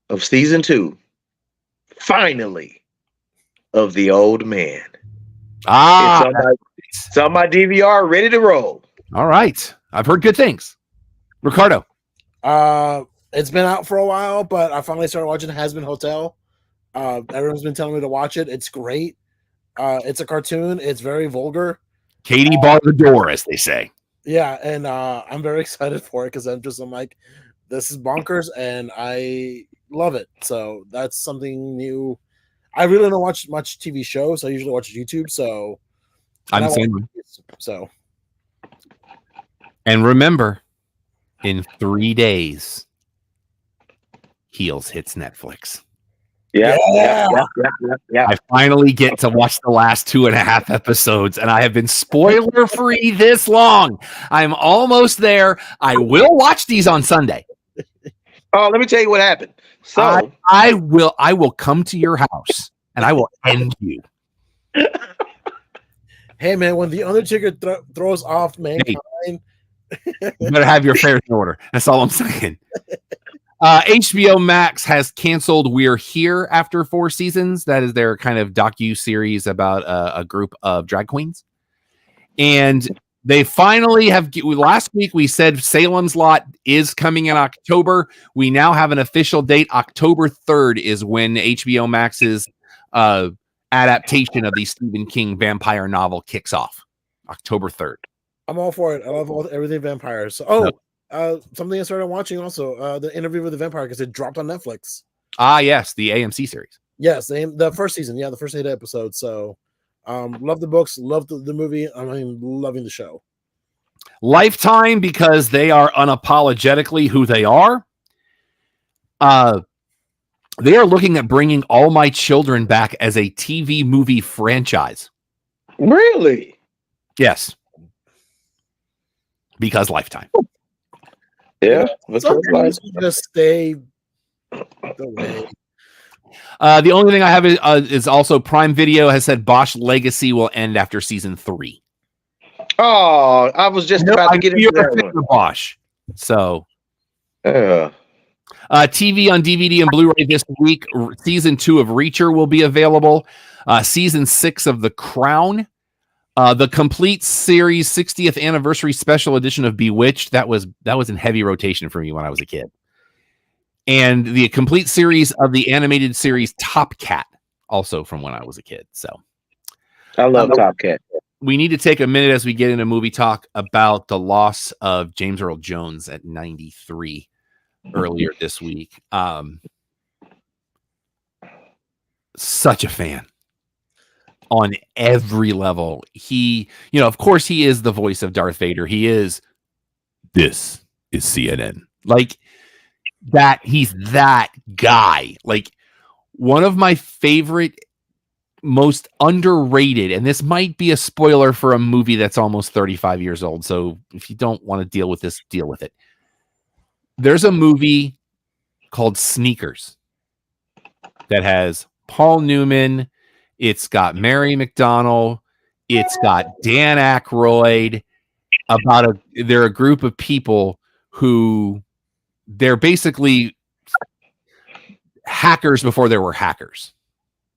of season 2, finally, of The Old Man. It's on my DVR, ready to roll. All right. I've heard good things. Ricardo. Have It's been out for a while, but I finally started watching Has Been Hotel. Everyone's been telling me to watch it. It's great. It's a cartoon. It's very vulgar. Katie barred the door, as they say. Yeah, and I'm very excited for it because I'm like, this is bonkers, and I love it. So that's something new. I really don't watch much TV shows. I usually watch YouTube. So I'm the same way. So, and remember, in 3 days, Heels hits Netflix. Yeah. I finally get to watch the last 2.5 episodes, and I have been spoiler free this long. I'm almost there. I will watch these on Sunday. Oh, let me tell you what happened. So I will come to your house and I will end you. Hey man, when the Undertaker throws off Mankind, you better have your affairs in order. That's all I'm saying. HBO Max has canceled We're Here after 4 seasons. That is their kind of docu-series about a group of drag queens. And they finally have, last week we said Salem's Lot is coming in October. We now have an official date. October 3rd is when HBO Max's adaptation of the Stephen King vampire novel kicks off. October 3rd. I'm all for it. I love everything vampires. So, something I started watching also, the Interview with the Vampire, because it dropped on Netflix. Ah, yes, the AMC series. Yes, the first season. Yeah, the first 8 episodes. So, love the books, love the movie. I mean, loving the show. Lifetime, because they are unapologetically who they are. They are looking at bringing All My Children back as a TV movie franchise. Really? Yes. Because Lifetime. Yeah. Sometimes you just stay the way. The only thing I have is also Prime Video has said Bosch Legacy will end after season 3. Oh, I was just about to get into that one. Bosch. So, yeah. TV on DVD and Blu-ray this week. Season 2 of Reacher will be available. Season 6 of The Crown. The complete series 60th anniversary special edition of Bewitched. That was in heavy rotation for me when I was a kid. And the complete series of the animated series Top Cat, also from when I was a kid. So I love Top Cat. We need to take a minute as we get into movie talk about the loss of James Earl Jones at 93 earlier this week. Such a fan on every level. He, of course he is the voice of Darth Vader. This is CNN. Like that, he's that guy. Like one of my favorite, most underrated, and this might be a spoiler for a movie that's almost 35 years old. So if you don't want to deal with this, deal with it. There's a movie called Sneakers that has Paul Newman. It's got Mary McDonnell. It's got Dan Aykroyd. They're a group of people who they're basically hackers before there were hackers.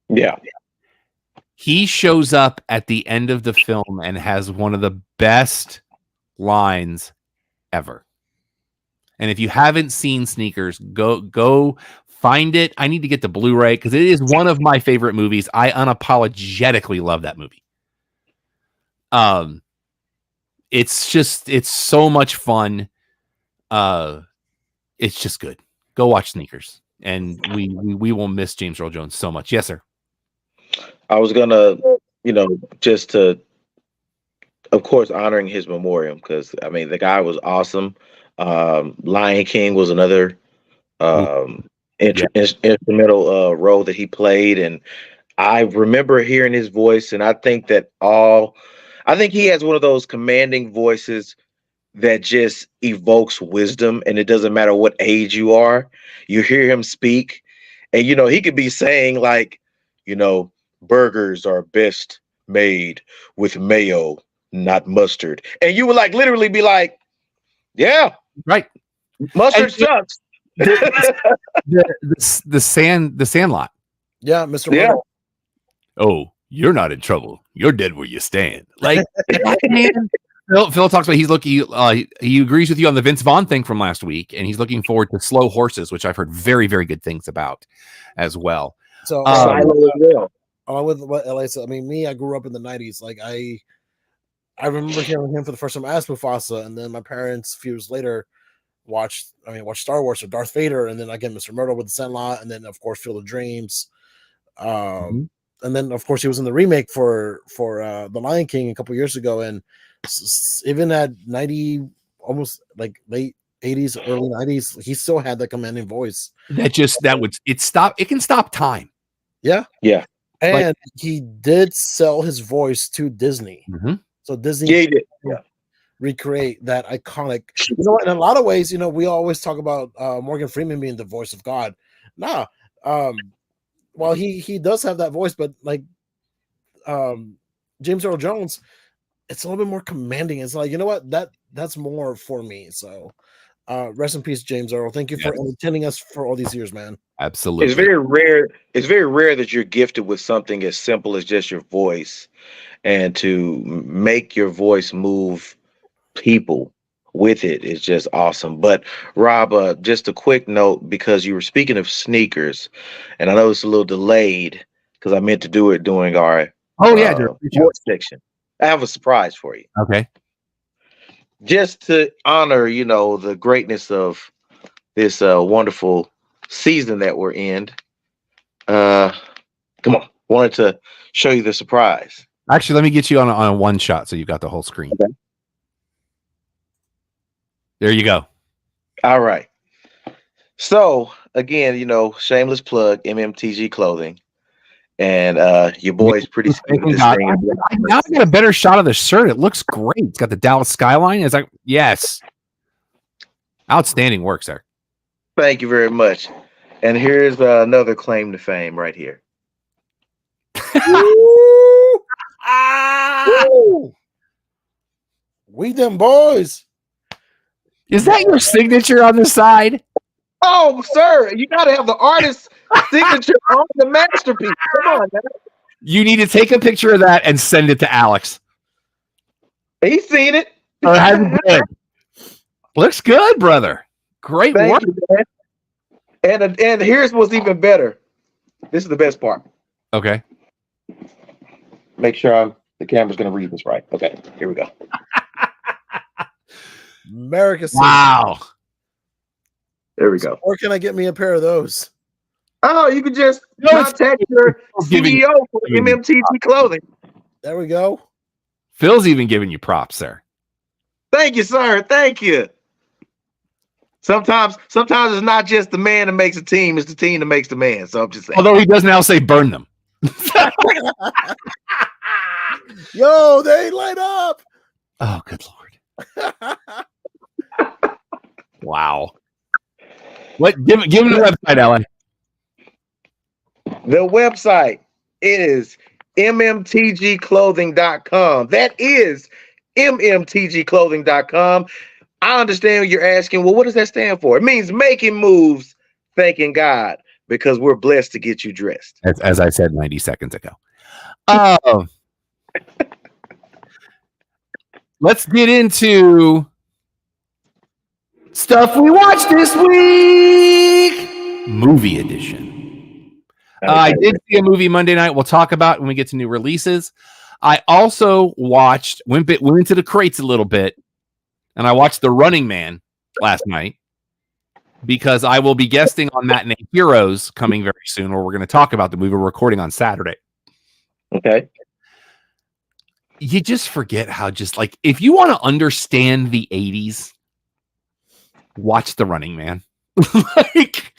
Yeah. He shows up at the end of the film and has one of the best lines ever. And if you haven't seen Sneakers, go find it. I need to get the Blu-ray because it is one of my favorite movies. I unapologetically love that movie. It's so much fun. It's just good. Go watch Sneakers. And we will miss James Earl Jones so much. Yes, sir. I was gonna, just to, of course, honoring his memoriam because I mean the guy was awesome. Lion King was another instrumental role that he played, and I remember hearing his voice, and I think he has one of those commanding voices that just evokes wisdom, and it doesn't matter what age you are, you hear him speak, and he could be saying like, burgers are best made with mayo, not mustard, and you would like literally be like, yeah, right, mustard sucks. The Sandlot. Yeah, Mr. Yeah. Riddle. Oh, you're not in trouble. You're dead where you stand. Like, man, Phil talks about he's looking. He agrees with you on the Vince Vaughn thing from last week, and he's looking forward to Slow Horses, which I've heard very, very good things about as well. So along with what LA said, I mean, I grew up in the '90s. Like I remember hearing him for the first time as Mufasa, and then my parents a few years later watched Star Wars or Darth Vader, and then again Mr. Murdo with the Sandlot, and then of course Field of Dreams. And then of course he was in the remake for The Lion King a couple years ago, and even at 90, almost like late 80s, early 90s, he still had that commanding voice. It can stop time. Yeah. And Like, he did sell his voice to Disney. So Disney recreate that iconic. You know what? In a lot of ways, we always talk about Morgan Freeman being the voice of God. Nah. Well, he does have that voice, but like James Earl Jones, it's a little bit more commanding. It's like, you know what? That's more for me. So rest in peace, James Earl. Thank you for entertaining us for all these years, man. Absolutely. It's very rare. It's very rare that you're gifted with something as simple as just your voice, and to make your voice move people with it is just awesome. But Rob, just a quick note, because you were speaking of sneakers, and I know it's a little delayed because I meant to do it during our sports section. I have a surprise for you. Okay. Just to honor, the greatness of this wonderful season that we're in. Come on. Wanted to show you the surprise. Actually, let me get you on a one shot so you've got the whole screen. Okay. There you go. All right. So again, shameless plug, MMTG Clothing. And your boy's pretty skinny. Now I got a better shot of the shirt. It looks great. It's got the Dallas skyline. It's like, yes. Outstanding work, sir. Thank you very much. And here's another claim to fame right here. We them boys. Is that your signature on the side? Oh, sir, you got to have the artist's signature on the masterpiece. Come on, man. You need to take a picture of that and send it to Alex. He's seen it. Looks good, brother. Great work. You, man. And here's what's even better. This is the best part. Okay. Make sure the camera's going to read this right. Okay, here we go. America. Wow. There we go. Or can I get me a pair of those? Oh, you can just contact your CEO for MMTG Clothing. There we go. Phil's even giving you props, sir. Thank you, sir. Thank you. Sometimes it's not just the man that makes a team; it's the team that makes the man. So I'm just saying. Although he does now say burn them. Yo, they light up. Oh, good Lord. Wow. What? Give him the website, Alan. The website is mmtgclothing.com. That is mmtgclothing.com. I understand what you're asking. Well, what does that stand for? It means making moves, thanking God, because we're blessed to get you dressed. As I said 90 seconds ago. Let's get into stuff we watched this week. Movie edition. I did see a movie Monday night. We'll talk about when we get to new releases. I also went into the crates a little bit, and I watched The Running Man last night because I will be guesting on Matinee Heroes coming very soon, where we're going to talk about the movie we're recording on Saturday. Okay. You just forget how if you want to understand the 80s, watch The Running Man. Like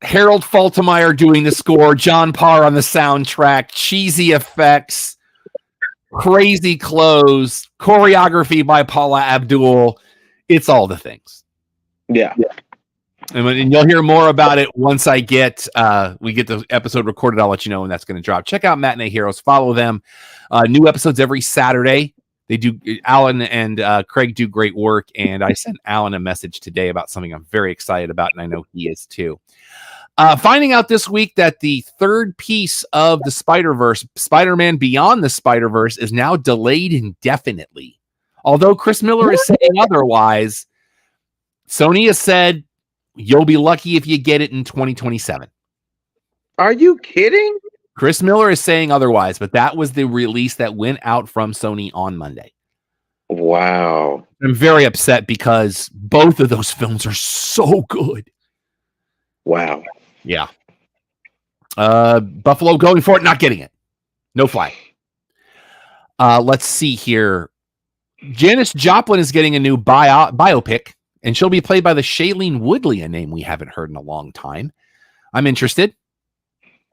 Harold Faltermeyer doing the score, John Parr on the soundtrack, cheesy effects, crazy clothes, choreography by Paula Abdul. It's all the things. Yeah. And you'll hear more about it once we get the episode recorded. I'll let you know when that's going to drop. Check out Matinee Heroes. Follow them. New episodes every Saturday. They do. Alan and Craig do great work. And I sent Alan a message today about something I'm very excited about, and I know he is too. Finding out this week that the third piece of the Spider-Verse, Spider-Man Beyond the Spider-Verse, is now delayed indefinitely. Although Chris Miller is saying otherwise, Sony has said you'll be lucky if you get it in 2027. Are you kidding? Chris Miller is saying otherwise, but that was the release that went out from Sony on Monday. Wow. I'm very upset because both of those films are so good. Wow. Yeah. Buffalo going for it, not getting it. No flag. Let's see here. Janis Joplin is getting a new biopic, and she'll be played by the Shailene Woodley, a name we haven't heard in a long time. I'm interested.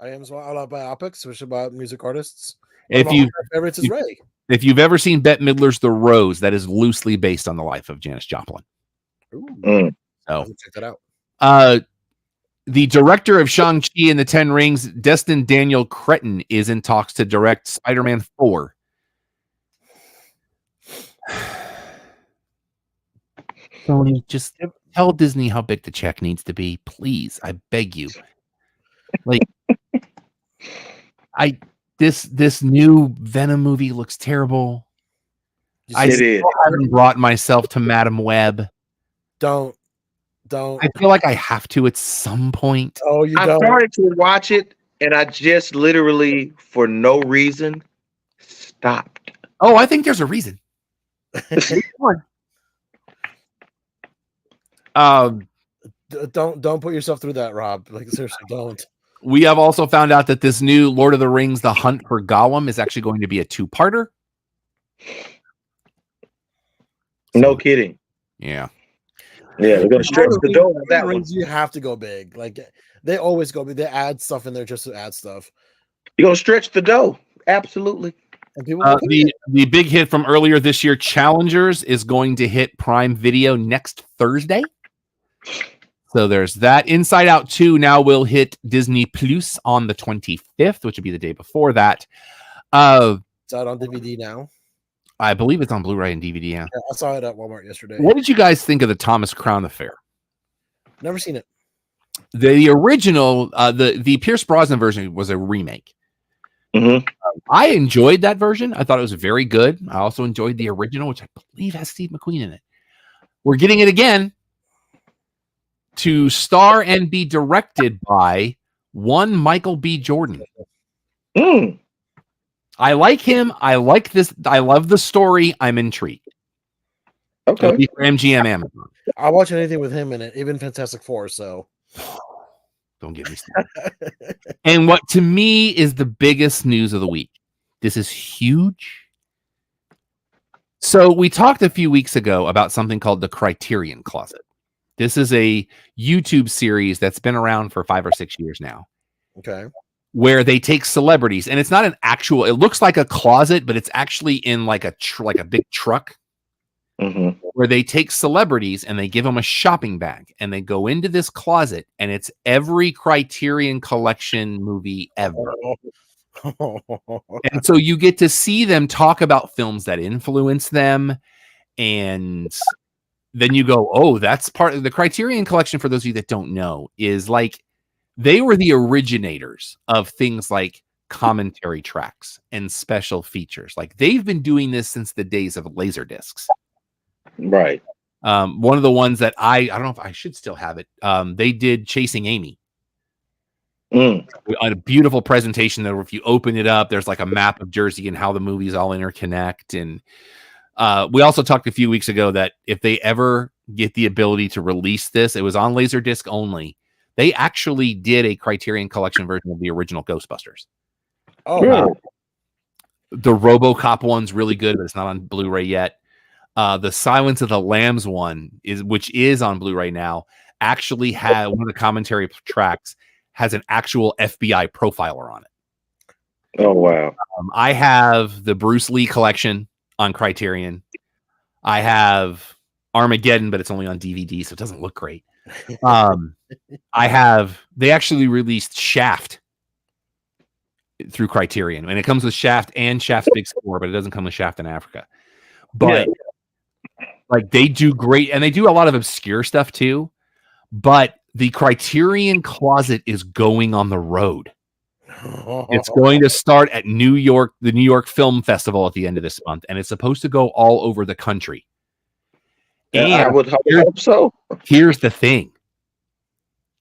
I am as well. I love biopics, especially about music artists. If you've ever seen Bette Midler's The Rose, that is loosely based on the life of Janis Joplin. Ooh. So check that out. The director of Shang-Chi and the Ten Rings, Destin Daniel Cretton, is in talks to direct Spider-Man 4. Sony, just tell Disney how big the check needs to be, please. I beg you. Like, this new Venom movie looks terrible. I haven't brought myself to Madam Web. Don't. I feel like I have to at some point. Oh, you don't. I started to watch it, and I just literally, for no reason, stopped. Oh, I think there's a reason. Don't put yourself through that, Rob. Like, seriously, don't. We have also found out that this new Lord of the Rings, The Hunt for Gollum, is actually going to be a 2-parter. No kidding. Yeah. Yeah, they're going to stretch the door on that one. You have to go big. Like, they always go big. They add stuff in there just to add stuff. You're going to stretch the dough. Absolutely. And people the big hit from earlier this year, Challengers, is going to hit Prime Video next Thursday. So there's that. Inside Out 2 now will hit Disney Plus on the 25th, which would be the day before that. It's out on DVD now. I believe it's on Blu-ray and DVD. Yeah, I saw it at Walmart yesterday. What did you guys think of the Thomas Crown Affair? Never seen it. The original, the Pierce Brosnan version was a remake. Mm-hmm. I enjoyed that version. I thought it was very good. I also enjoyed the original, which I believe has Steve McQueen in it. We're getting it again to star and be directed by one Michael B. Jordan. Mm. I like him. I like this. I love the story. I'm intrigued. Okay. For MGM Amazon. I'll watch anything with him in it, even Fantastic Four. So don't get me started. And what to me is the biggest news of the week. This is huge. So we talked a few weeks ago about something called the Criterion Closet. This is a YouTube series that's been around for 5 or 6 years now. Okay. Where they take celebrities, and it's not an actual, it looks like a closet, but it's actually in like a big truck. Mm-hmm. Where they take celebrities and they give them a shopping bag and they go into this closet and it's every Criterion Collection movie ever. And so you get to see them talk about films that influence them. And then you go, oh, that's part of the Criterion Collection. For those of you that don't know, is like they were the originators of things like commentary tracks and special features. Like they've been doing this since the days of Laserdiscs. Right. One of the ones that I don't know if I should still have it. They did Chasing Amy. A beautiful presentation that if you open it up, there's like a map of Jersey and how the movies all interconnect. And we also talked a few weeks ago that if they ever get the ability to release this, it was on Laserdisc only. They actually did a Criterion Collection version of the original Ghostbusters. Oh, the RoboCop one's really good, but it's not on Blu-ray yet. The Silence of the Lambs one which is on Blu-ray now, actually had one of the commentary tracks has an actual FBI profiler on it. Oh, wow. I have the Bruce Lee collection on Criterion. I have Armageddon, but it's only on DVD, so it doesn't look great. They actually released Shaft through Criterion, and it comes with Shaft and Shaft's Big Score, but it doesn't come with Shaft in Africa. But like they do great, and they do a lot of obscure stuff too. But the Criterion Closet is going on the road. It's going to start at New York, the New York Film Festival at the end of this month, and it's supposed to go all over the country. And And I would hope so. here's the thing.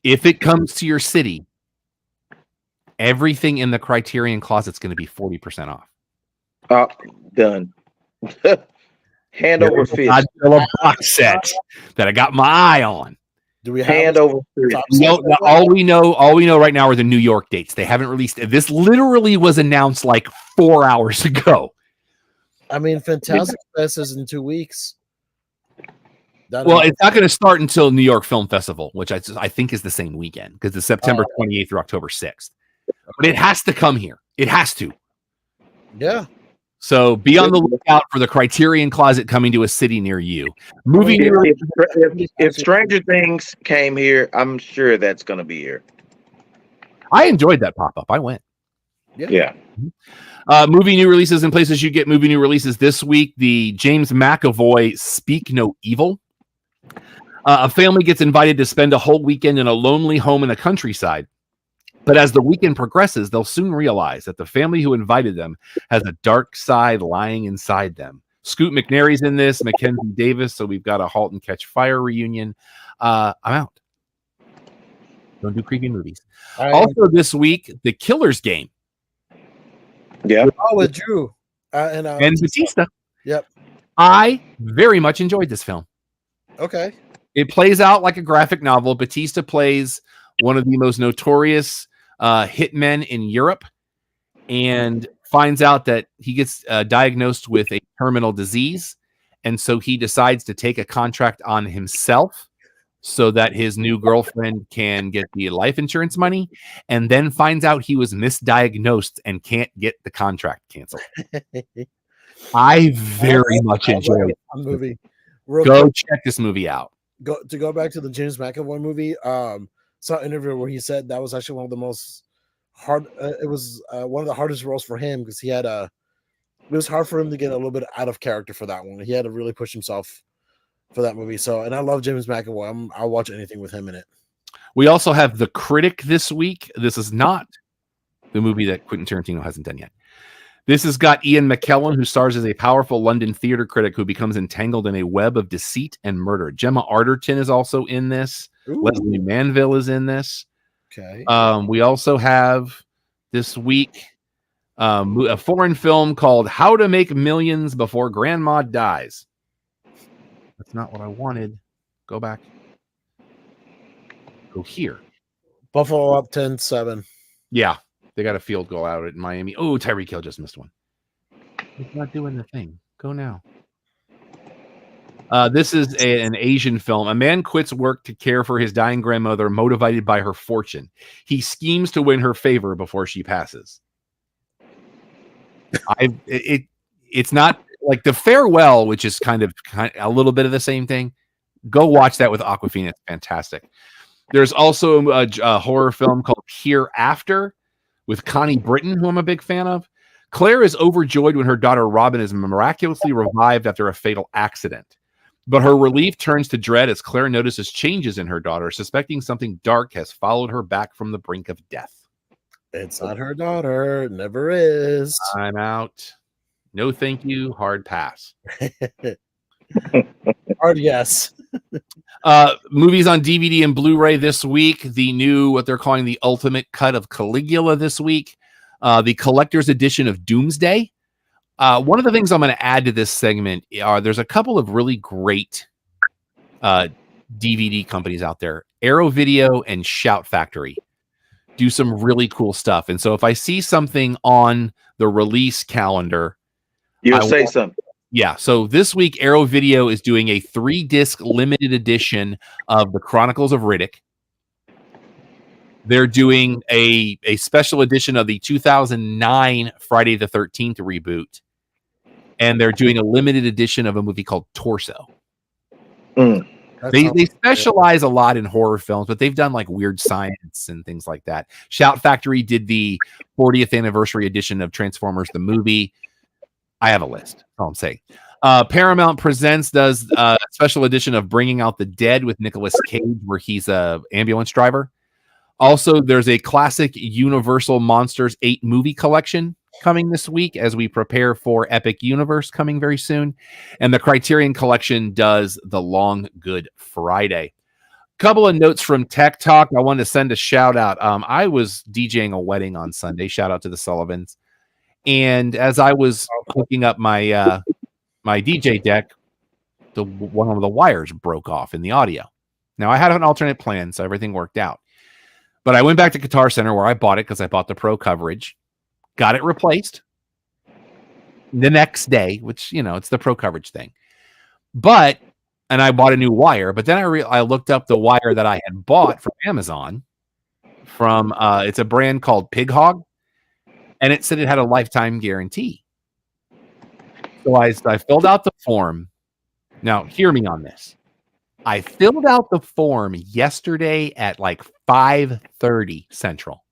If it comes to your city, everything in the Criterion Closet's going to be 40% off. Done. Hand over fist. Godzilla box set that I got my eye on. Do we have Hand over fist. All we know right now are the New York dates. They haven't released it. This literally was announced like 4 hours ago. I mean, Fantastic Fest is in 2 weeks. Well, it's not going to start until New York Film Festival, which I think is the same weekend because it's September 28th through October 6th. But it has to come here. It has to. Yeah. So be on the lookout for the Criterion Closet coming to a city near you. If Stranger Things came here, I'm sure that's going to be here. I enjoyed that pop-up. I went. Yeah. Movie new releases and places you get movie new releases this week. The James McAvoy Speak No Evil. A family gets invited to spend a whole weekend in a lonely home in the countryside. But as the weekend progresses, they'll soon realize that the family who invited them has a dark side lying inside them. Scoot McNairy's in this, Mackenzie Davis, so we've got a Halt and Catch Fire reunion. I'm out. Don't do creepy movies. Also this week, The Killer's Game. Yeah. With Drew and Batista. Yep. I very much enjoyed this film. Okay. It plays out like a graphic novel. Batista plays one of the most notorious hitmen in Europe and finds out that he gets diagnosed with a terminal disease. And so he decides to take a contract on himself so that his new girlfriend can get the life insurance money, and then finds out he was misdiagnosed and can't get the contract canceled. I very much enjoyed it. Movie. Go check this movie out. Go back to the James McAvoy movie. Saw an interview where he said that was actually one of the most hard. It was one of the hardest roles for him because it was hard for him to get a little bit out of character for that one. He had to really push himself for that movie. So, and I love James McAvoy. I'll watch anything with him in it. We also have The Critic this week. This is not the movie that Quentin Tarantino hasn't done yet. This has got Ian McKellen, who stars as a powerful London theater critic who becomes entangled in a web of deceit and murder. Gemma Arterton is also in this. Ooh. Leslie Manville is in this. Okay. We also have this week a foreign film called How to Make Millions Before Grandma Dies. That's not what I wanted. Go back. Go here. Buffalo up 10-7. Yeah. They got a field goal out at Miami. Oh, Tyreek Hill just missed one. He's not doing the thing. Go now. This is an Asian film. A man quits work to care for his dying grandmother, motivated by her fortune. He schemes to win her favor before she passes. It's not like The Farewell, which is kind of a little bit of the same thing. Go watch that with Awkwafina. It's fantastic. There's also a horror film called Hereafter with Connie Britton, who I'm a big fan of. Claire is overjoyed when her daughter Robin is miraculously revived after a fatal accident. But her relief turns to dread as Claire notices changes in her daughter, suspecting something dark has followed her back from the brink of death. It's not her daughter. It never is. I'm out. No thank you. Hard pass. Hard yes. Movies on DVD and Blu-ray this week. The new, what they're calling the ultimate cut of Caligula this week. The collector's edition of Doomsday. One of the things I'm going to add to this segment are there's a couple of really great DVD companies out there. Arrow Video and Shout Factory do some really cool stuff. And so if I see something on the release calendar, you'll say something. Yeah. So this week, Arrow Video is doing a 3-disc limited edition of the Chronicles of Riddick. They're doing a special edition of the 2009 Friday the 13th reboot. And they're doing a limited edition of a movie called Torso. They specialize a lot in horror films, but they've done like Weird Science and things like that. Shout Factory did the 40th anniversary edition of Transformers the movie. I have a list. That's all I'm saying. Paramount Presents does a special edition of Bringing Out the Dead with Nicolas Cage, where he's a ambulance driver. Also, there's a classic Universal Monsters 8 movie collection coming this week as we prepare for Epic Universe coming very soon. And the Criterion Collection does the Long Good Friday. Couple of notes from Tech Talk. I wanted to send a shout out. I was DJing a wedding on Sunday. Shout out to the Sullivans. And as I was hooking up my my DJ deck, one of the wires broke off in the audio. Now I had an alternate plan, so everything worked out. But I went back to Guitar Center where I bought it because I bought the Pro coverage, got it replaced the next day, which, you know, it's the Pro coverage thing. And I bought a new wire, but then I looked up the wire that I had bought from Amazon from, it's a brand called Pig Hog, and it said it had a lifetime guarantee. So I filled out the form. Now, hear me on this. I filled out the form yesterday at like 5:30 Central.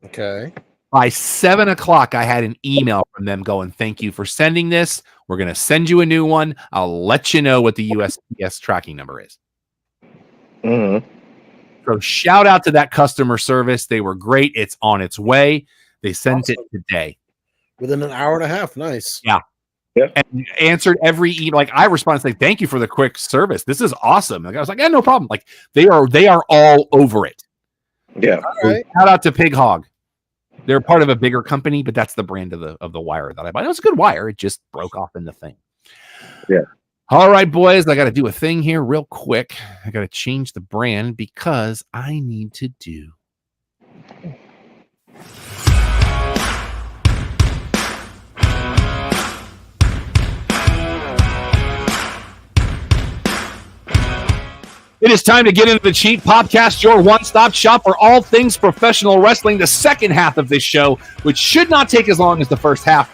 Okay. By 7 o'clock, I had an email from them going, "Thank you for sending this. We're going to send you a new one. I'll let you know what the USPS tracking number is." Mm-hmm. So shout out to that customer service. They were great. It's on its way. They sent it today. Within an hour and a half. Nice. Yeah. Yep. And answered every email. Like I responded like, "Thank you for the quick service. This is awesome." Like I was like, "Yeah, no problem." Like they are all over it. Yeah. All right. Shout out to Pig Hog. They're part of a bigger company, but that's the brand of the wire that I bought. It was a good wire. It just broke off in the thing. Yeah. All right, boys. I got to do a thing here real quick. I got to change the brand because I need to do. It is time to get into the Cheap Podcast, your one-stop shop for all things professional wrestling. The second half of this show, which should not take as long as the first half.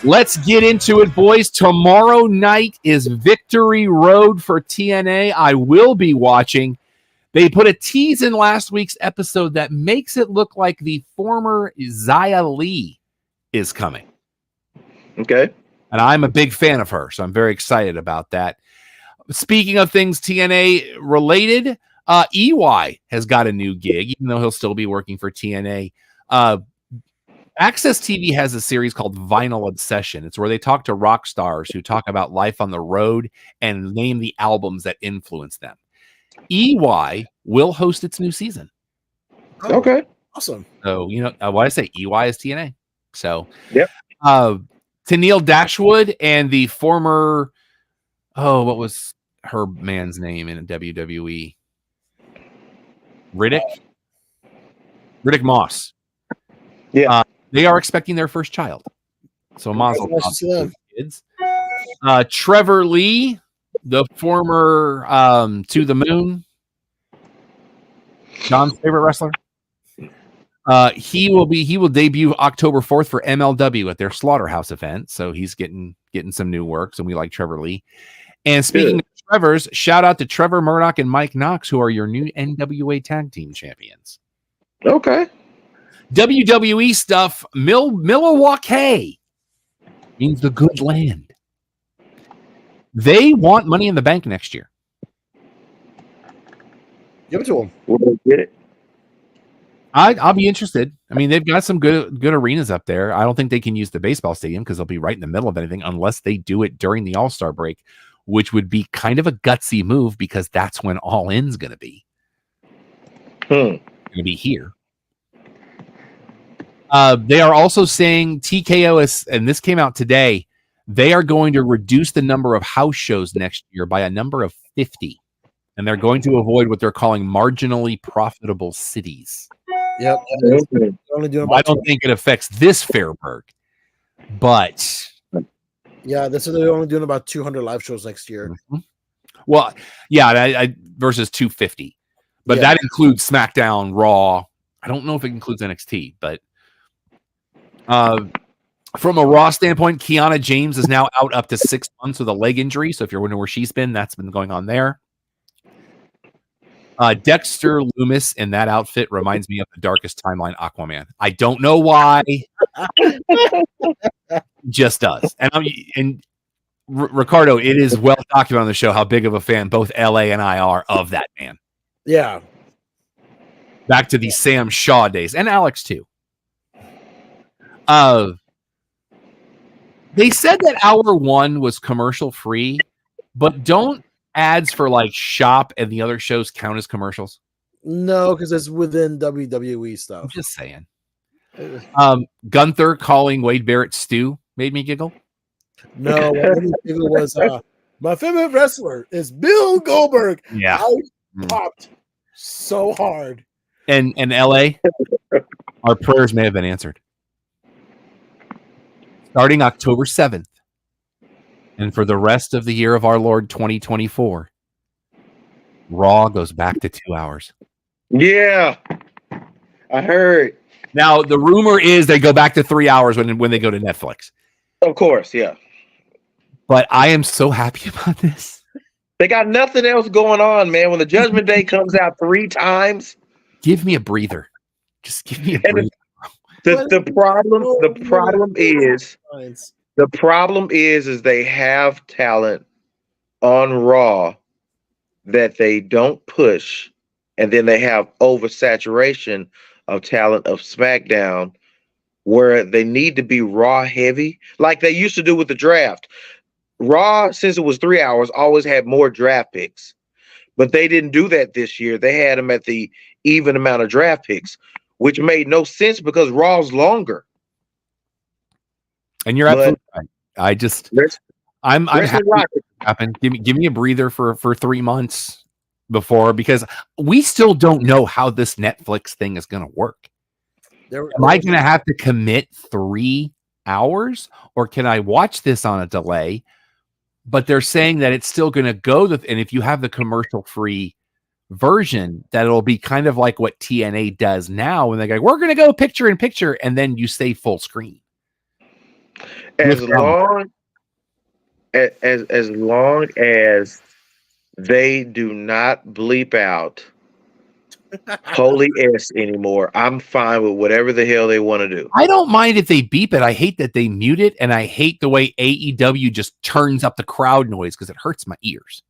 Let's get into it, boys. Tomorrow night is Victory Road for TNA. I will be watching. They put a tease in last week's episode that makes it look like the former Xia Li is coming. Okay. And I'm a big fan of her, so I'm very excited about that. Speaking of things TNA related, EY has got a new gig, even though he'll still be working for TNA. Access TV has a series called Vinyl Obsession. It's where they talk to rock stars who talk about life on the road and name the albums that influence them. EY will host its new season. Oh, Okay. awesome. So, you know, what I say, EY is TNA. So, Yep. Tennille Dashwood and the former, what was her man's name in WWE? Riddick Moss. Yeah. They are expecting their first child. So mazel tov to those kids. Trevor Lee, the former To the Moon, John's favorite wrestler. He will debut October 4th for MLW at their Slaughterhouse event. So he's getting some new work. So we like Trevor Lee. And speaking of Trevor's, shout out to Trevor Murdoch and Mike Knox, who are your new NWA Tag Team Champions. Okay. WWE stuff, Milwaukee means the good land. They want Money in the Bank next year. Give it to them. We'll get it. I'll be interested. I mean, they've got some good arenas up there. I don't think they can use the baseball stadium because they'll be right in the middle of anything unless they do it during the All-Star break, which would be kind of a gutsy move because that's when All In's going to be. Going to be here. They are also saying TKO is, and this came out today, they are going to reduce the number of house shows next year by a number of 50. And they're going to avoid what they're calling marginally profitable cities. Yep. I don't think it affects this Fairburg, but yeah, they're only doing about 200 live shows next year. Mm-hmm. Well, yeah, versus 250, but that includes SmackDown, Raw. I don't know if it includes NXT, but from a Raw standpoint, Kiana James is now out up to 6 months with a leg injury. So if you're wondering where she's been, that's been going on there. Dexter Loomis in that outfit reminds me of the Darkest Timeline Aquaman. I don't know why. Just does. And Ricardo, it is well documented on the show how big of a fan both LA and I are of that man. Yeah. Back to the Sam Shaw days, and Alex too. They said that hour 1 was commercial free, but don't ads for like Shop and the other shows count as commercials? No, because it's within WWE stuff. I'm just saying. Gunther calling Wade Barrett Stu made me giggle. No, what made me giggle was my favorite wrestler is Bill Goldberg. Yeah. I popped so hard. And LA, our prayers may have been answered. Starting October 7th, and for the rest of the year of our Lord 2024, Raw goes back to 2 hours. Yeah, I heard. Now, the rumor is they go back to 3 hours when they go to Netflix. Of course, yeah. But I am so happy about this. They got nothing else going on, man. When the Judgment Day comes out 3 times, give me a breather. Just give me a breather. The problem is they have talent on Raw that they don't push, and then they have oversaturation of talent of SmackDown where they need to be Raw heavy, like they used to do with the draft. Raw, since it was 3 hours, always had more draft picks, but they didn't do that this year. They had them at the even amount of draft picks, which made no sense because Raw's longer. And you're absolutely right. I'm happy it happened. Give me a breather for 3 months before, because we still don't know how this Netflix thing is going to work. Am I going to have to commit 3 hours, or can I watch this on a delay? But they're saying that it's still going to go. And if you have the commercial free version, that it'll be kind of like what TNA does now when they go, we're going to go picture in picture, and then you stay full screen. As long as they do not bleep out holy S anymore, I'm fine with whatever the hell they want to do. I don't mind if they beep it. I hate that they mute it, and I hate the way AEW just turns up the crowd noise because it hurts my ears.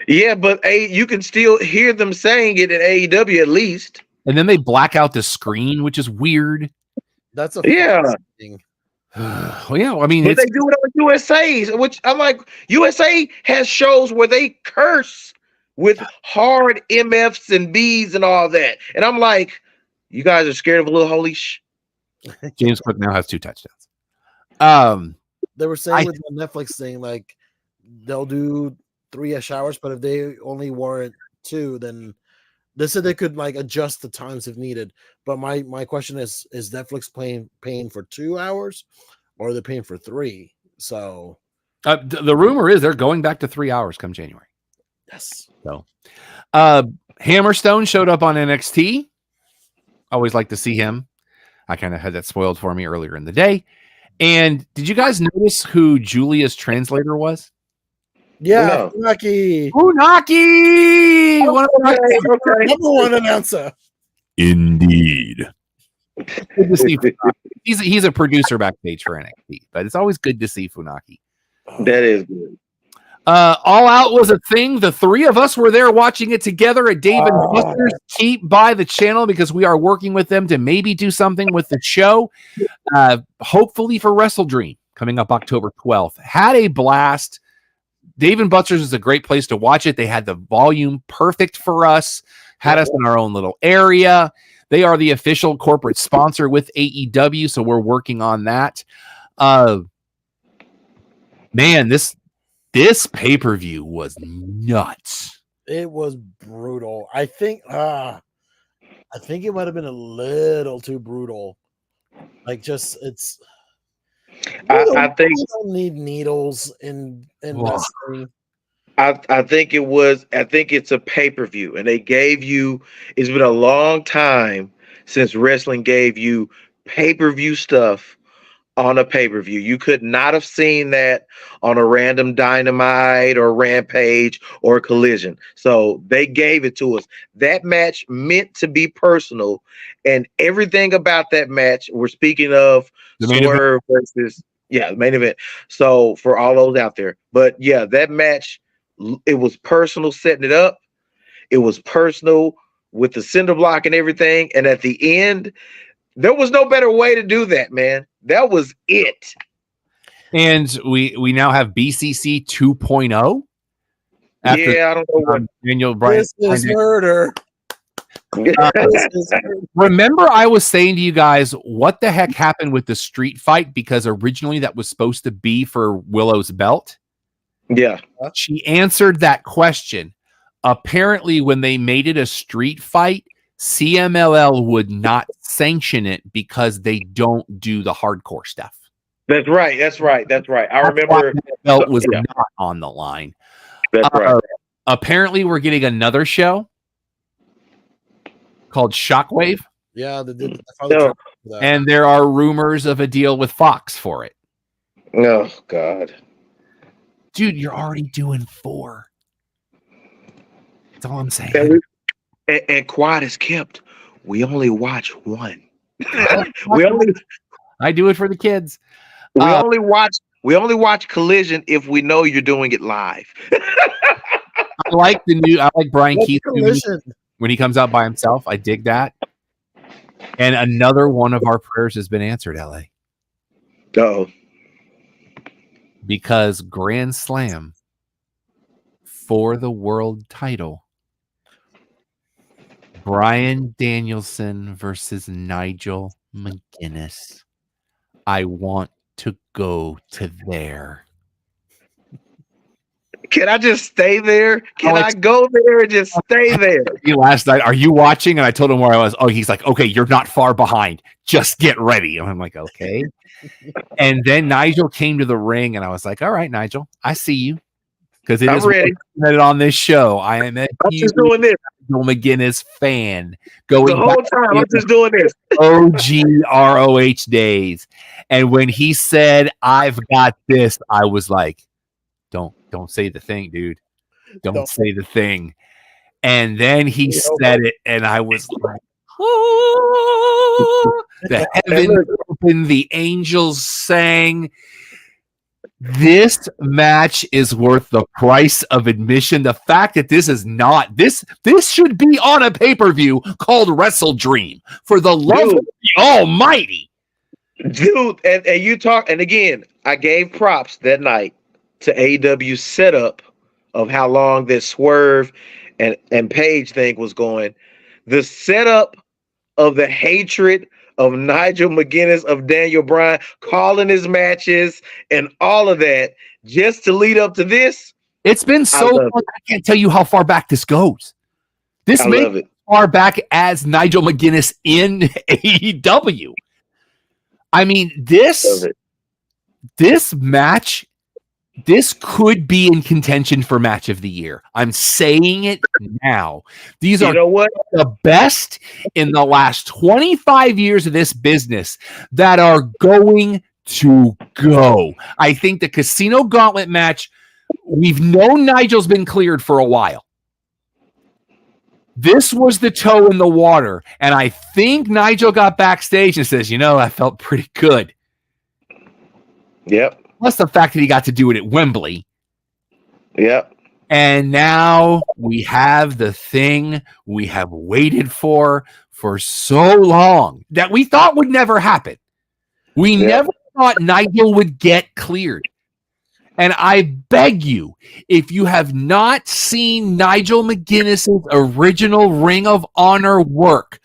Yeah, but you can still hear them saying it at AEW at least. And then they black out the screen, which is weird. That's a thing. Well, yeah, I mean, but they do it on USA, which I'm like, USA has shows where they curse with hard MFs and Bs and all that, and I'm like, you guys are scared of a little holy sh. James Cook now has 2 touchdowns. They were saying with the Netflix thing, like they'll do 3-ish hours, but if they only warrant 2, then they said they could like adjust the times if needed. But my question is Netflix paying for 2 hours, or are they paying for 3? So the rumor is they're going back to 3 hours come January. Yes. So Hammerstone showed up on NXT. Always like to see him. I kind of had that spoiled for me earlier in the day. And did you guys notice who Julia's translator was? Yeah, Funaki. Funaki! Number 1 announcer. Indeed. Good to see Funaki. He's a producer backstage for NXT, but it's always good to see Funaki. That is good. All Out was a thing. The 3 of us were there watching it together at Dave and Buster's. Keep by the channel because we are working with them to maybe do something with the show. Hopefully for Wrestle Dream coming up October 12th. Had a blast. Dave and Buster's is a great place to watch it. They had the volume perfect for us, had us in our own little area. They are the official corporate sponsor with AEW, so we're working on that. Man, this pay-per-view was nuts. It was brutal. I think it might have been a little too brutal. Like, just it's. I think you don't need needles in wrestling. I think it was. I think it's a pay-per-view, and they gave you. It's been a long time since wrestling gave you pay-per-view stuff on a pay-per-view. You could not have seen that on a random Dynamite or Rampage or Collision. So they gave it to us. That match meant to be personal, and everything about that match. We're speaking of the main Swerve versus the main event. So for all those out there, but yeah, that match, it was personal setting it up. It was personal with the cinder block and everything. And at the end, there was no better way to do that, man. That was it. And we now have BCC 2.0. Yeah, I don't know what. Daniel Bryan. This is murder. Remember, I was saying to you guys, what the heck happened with the street fight? Because originally that was supposed to be for Willow's belt. Yeah. She answered that question. Apparently, when they made it a street fight, CMLL would not sanction it because they don't do the hardcore stuff. That's right. I remember the belt was not on the line. That's right. Apparently, we're getting another show called Shockwave. Yeah, they did. And there are rumors of a deal with Fox for it. Oh, God. Dude, you're already doing 4. That's all I'm saying. And quiet as kept. We only watch 1. I do it for the kids. We only watch Collision if we know you're doing it live. I like Brian Keith when he comes out by himself. I dig that. And another one of our prayers has been answered, LA. Oh. Because Grand Slam for the world title, Bryan Danielson versus Nigel McGuinness. I want to go to there. Can I just stay there? Can I go there and just stay there? Last night, are you watching? And I told him where I was. Oh, he's like, okay, you're not far behind. Just get ready. And I'm like, okay. And then Nigel came to the ring, and I was like, all right, Nigel, I see you. Because I'm ready. On this show, I am just doing this. Nigel McGuinness fan. The whole time, I'm just doing this. OG ROH days. And when he said, I've got this, I was like, don't say the thing, dude. Don't say the thing. And then he said it, and I was like, oh, the heavens opened, the angels sang. This match is worth the price of admission. The fact that this is not this should be on a pay-per-view called Wrestle Dream. For the love of the Almighty, dude. And you talk, and again, I gave props that night to AEW's setup of how long this Swerve and Page thing was going. The setup of the hatred of Nigel McGuinness, of Daniel Bryan, calling his matches and all of that just to lead up to this. It's been so long, I can't tell you how far back this goes. This may be far back as Nigel McGuinness in AEW. I mean, this match, this could be in contention for match of the year. I'm saying it now. These are the best in the last 25 years of this business that are going to go. I think the Casino Gauntlet match, we've known Nigel's been cleared for a while. This was the toe in the water. And I think Nigel got backstage and says, I felt pretty good. Yep. Plus the fact that he got to do it at Wembley. Yep. And now we have the thing we have waited for so long that we thought would never happen. We never thought Nigel would get cleared. And I beg you, if you have not seen Nigel McGuinness's original Ring of Honor work,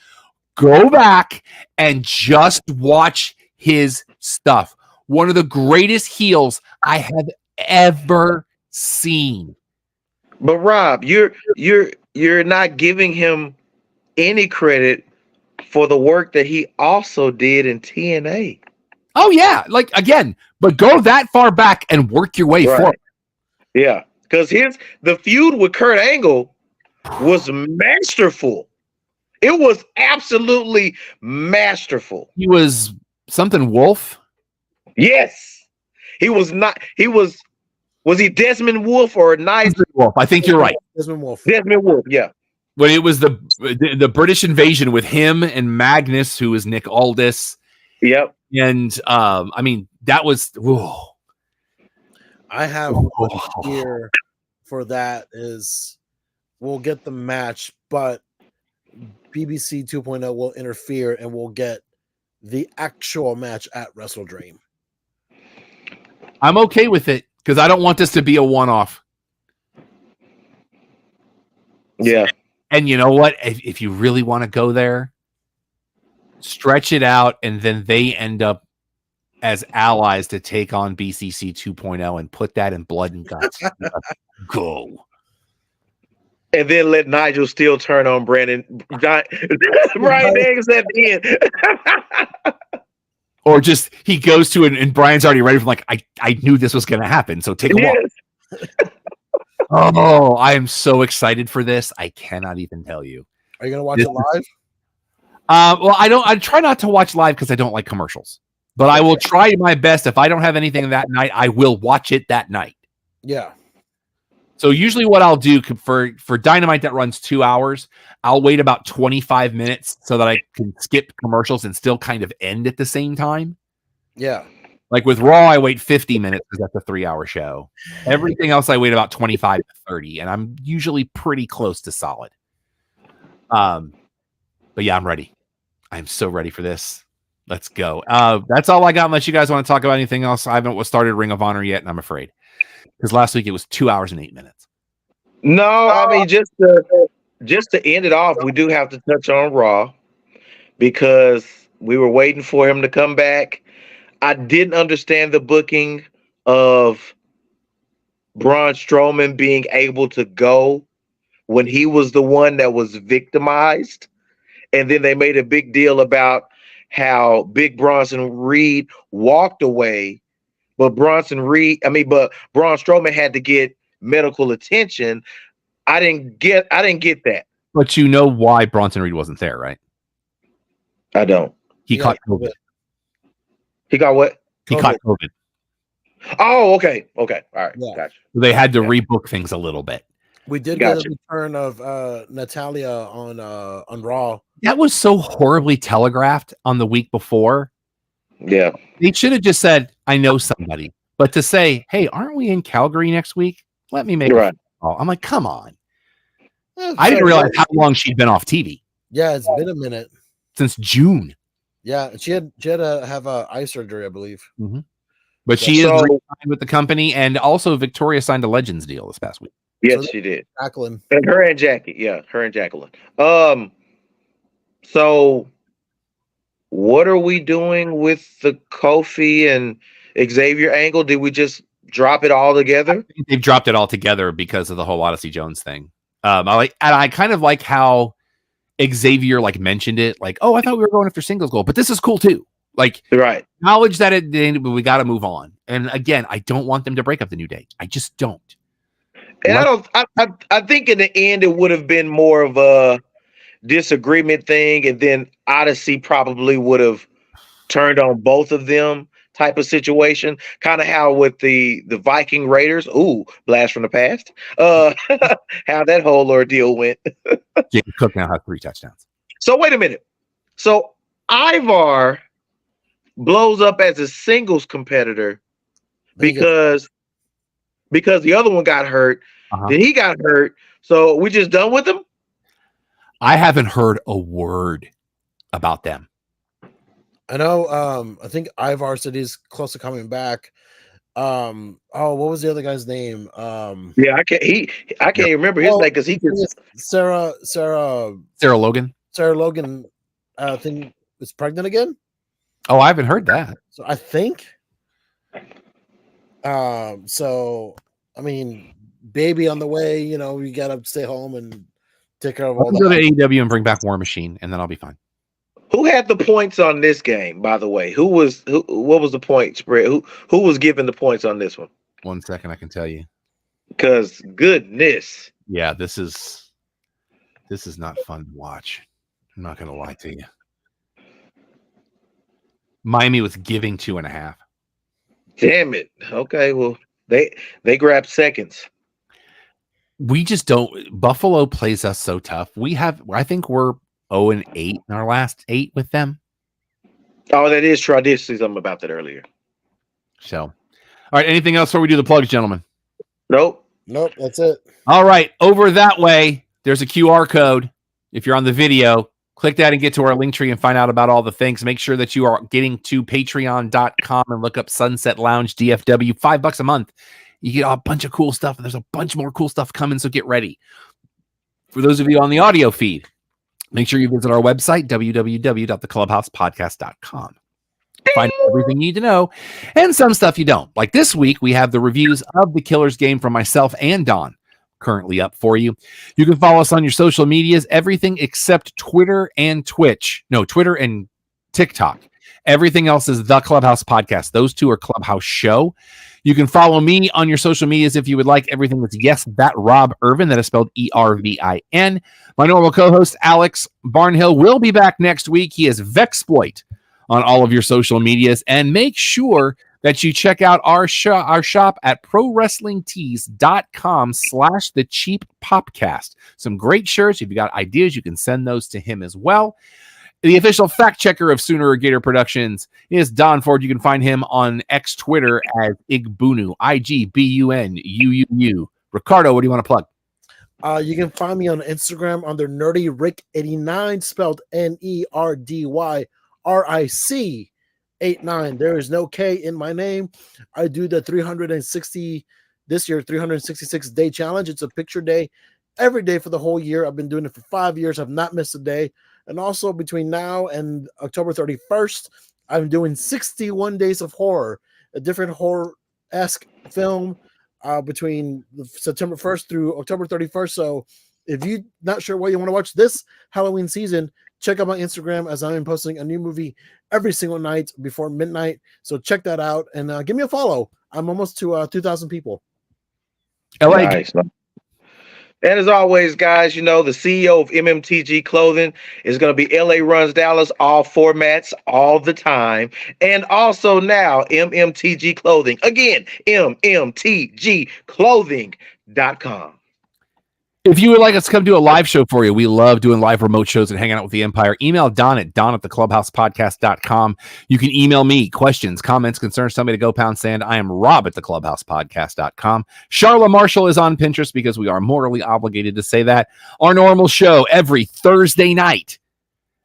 go back and just watch his stuff. One of the greatest heels I have ever seen. But Rob, you're not giving him any credit for the work that he also did in TNA. Oh yeah, but go that far back and work your way forward. Yeah, because the feud with Kurt Angle was masterful. It was absolutely masterful. He was something Wolf. Yes, he was not. Was he Desmond Wolf or Desmond Wolf? I think you're right. Desmond Wolf. Yeah. But it was the British invasion with him and Magnus, who was Nick Aldis. Yep. And I mean, that was. Whoa. I have here for that is we'll get the match, but BBC 2.0 will interfere and we'll get the actual match at Wrestle Dream. I'm okay with it because I don't want this to be a one-off. Yeah. And you know what? If you really want to go there, stretch it out, and then they end up as allies to take on BCC 2.0 and put that in blood and guts. Go. And then let Nigel Steele turn on Brian Daniels at the end. Or just he goes to it and Brian's already ready from I knew this was going to happen, so take a walk. Oh, I am so excited for this. I cannot even tell you. Are you going to watch it live? Well, I try not to watch live because I don't like commercials. But I will try my best. If I don't have anything that night, I will watch it that night. Yeah. So usually what I'll do for Dynamite that runs 2 hours, I'll wait about 25 minutes so that I can skip commercials and still kind of end at the same time. Yeah. Like with Raw, I wait 50 minutes because that's a 3-hour show. Everything else, I wait about 25 to 30, and I'm usually pretty close to solid. But yeah, I'm ready. I'm so ready for this. Let's go. That's all I got. Unless you guys want to talk about anything else. I haven't started Ring of Honor yet, and I'm afraid because last week it was 2 hours and 8 minutes. No, I mean just to end it off, we do have to touch on Raw because we were waiting for him to come back. I didn't understand the booking of Braun Strowman being able to go when he was the one that was victimized, and then they made a big deal about how Big Bronson Reed walked away, but Braun Strowman had to get medical attention. I didn't get that. But you know why Bronson Reed wasn't there, right? I don't. He caught COVID. He got what? He caught COVID. Oh, okay. All right. Yeah. Gotcha. So they had to rebook things a little bit. We did get a return of Natalia on Raw. That was so horribly telegraphed on the week before. Yeah. They should have just said, I know somebody. But to say, hey, aren't we in Calgary next week? Let me make a call. I'm like, come on. I didn't realize how long she'd been off TV. Yeah, it's been a minute. Since June. Yeah, she had to have eye surgery, I believe. Mm-hmm. But she is re-signed with the company, and also Victoria signed a Legends deal this past week. Yes, she did. Jacqueline. And her and Jackie. Yeah, her and Jacqueline. So what are we doing with the Kofi and Xavier angle? Did we just drop it all together? I think they've dropped it all together because of the whole Odyssey I kind of like how Xavier mentioned it, oh, I thought we were going after singles gold, but this is cool too. Acknowledge that it did, but we got to move on. And again, I don't want them to break up the New Day. I just don't. And I think in the end it would have been more of a disagreement thing, and then Odyssey probably would have turned on both of them type of situation. Kind of how with the Viking Raiders, blast from the past. How that whole ordeal went. James Cook now has 3 touchdowns. So wait a minute. So Ivar blows up as a singles competitor because the other one got hurt. Then he got hurt. So we just done with him? I haven't heard a word about them. I know. I think Ivar said he's close to coming back. What was the other guy's name? Yeah, I can't remember his name because he gets Sarah Logan. Sarah Logan, I think, is pregnant again. Oh, I haven't heard that. So I think. So I mean, baby on the way. You gotta stay home and take care of all that. Go to AEW and bring back War Machine, and then I'll be fine. Who had the points on this game, by the way? What was the point spread? Who was giving the points on this one? 1 second, I can tell you. Because goodness. Yeah, this is not fun to watch. I'm not gonna lie to you. Miami was giving 2.5. Damn it. Okay, well, they grabbed seconds. We just don't. Buffalo plays us so tough. I think we're 0-8 in our last 8 with them. Oh, that is true. I did see something about that earlier. So, all right. Anything else before we do the plugs, gentlemen? Nope. That's it. All right. Over that way, there's a QR code. If you're on the video, Click that and get to our link tree and find out about all the things. Make sure that you are getting to patreon.com and look up Sunset Lounge DFW, $5 a month. You get a bunch of cool stuff, and there's a bunch more cool stuff coming, so get ready. For those of you on the audio feed, make sure you visit our website, www.theclubhousepodcast.com. Find everything you need to know and some stuff you don't. Like this week, we have the reviews of the Killers game from myself and Don currently up for you. You can follow us on your social medias, everything except Twitter and Twitch. No, Twitter and TikTok. Everything else is The Clubhouse Podcast. Those two are Clubhouse Show. You can follow me on your social medias if you would like. Everything that's Yes, That Rob Irvin. That is spelled ERVIN. My normal co-host, Alex Barnhill, will be back next week. He is Vexploit on all of your social medias. And make sure that you check out our shop at prowrestlingtees.com/thecheappopcast. Some great shirts. If you got ideas, you can send those to him as well. The official fact checker of Sooner or Gator Productions is Don Ford. You can find him on X Twitter as Igbunu, IGBUNUUU. Ricardo, what do you want to plug? You can find me on Instagram under Nerdy Rick 89, spelled NERDYRIC 89. There is no K in my name. I do the 366 day challenge. It's a picture day every day for the whole year. I've been doing it for 5 years. I've not missed a day. And also between now and October 31st, I'm doing 61 days of horror, a different horror-esque film between September 1st through October 31st. So if you're not sure what you want to watch this Halloween season, check out my Instagram, as I am posting a new movie every single night before midnight. So check that out and give me a follow. I'm almost to 2,000 people. LA. Nice. And as always, guys, you know, the CEO of MMTG Clothing is going to be LA Runs Dallas, all formats, all the time. And also now, MMTG Clothing. Again, MMTGclothing.com. If you would like us to come do a live show for you, we love doing live remote shows and hanging out with the Empire. Email Don at don@theclubhousepodcast.com. You can email me questions, comments, concerns. Tell me to go pound sand. I am Rob at theclubhousepodcast.com. Charla Marshall is on Pinterest because we are morally obligated to say that. Our normal show every Thursday night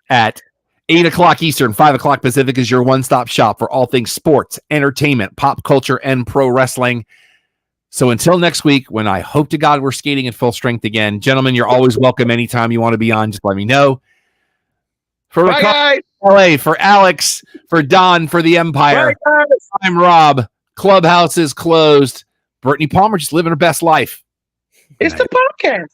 at 8 o'clock Eastern, 5 o'clock Pacific is your one-stop shop for all things sports, entertainment, pop culture, and pro wrestling. So until next week, when I hope to God we're skating at full strength again, gentlemen, you're always welcome anytime you want to be on. Just let me know. For LA, for Alex, for Don, for the Empire, I'm Rob. Clubhouse is closed. Brittany Palmer just living her best life. It's the podcast.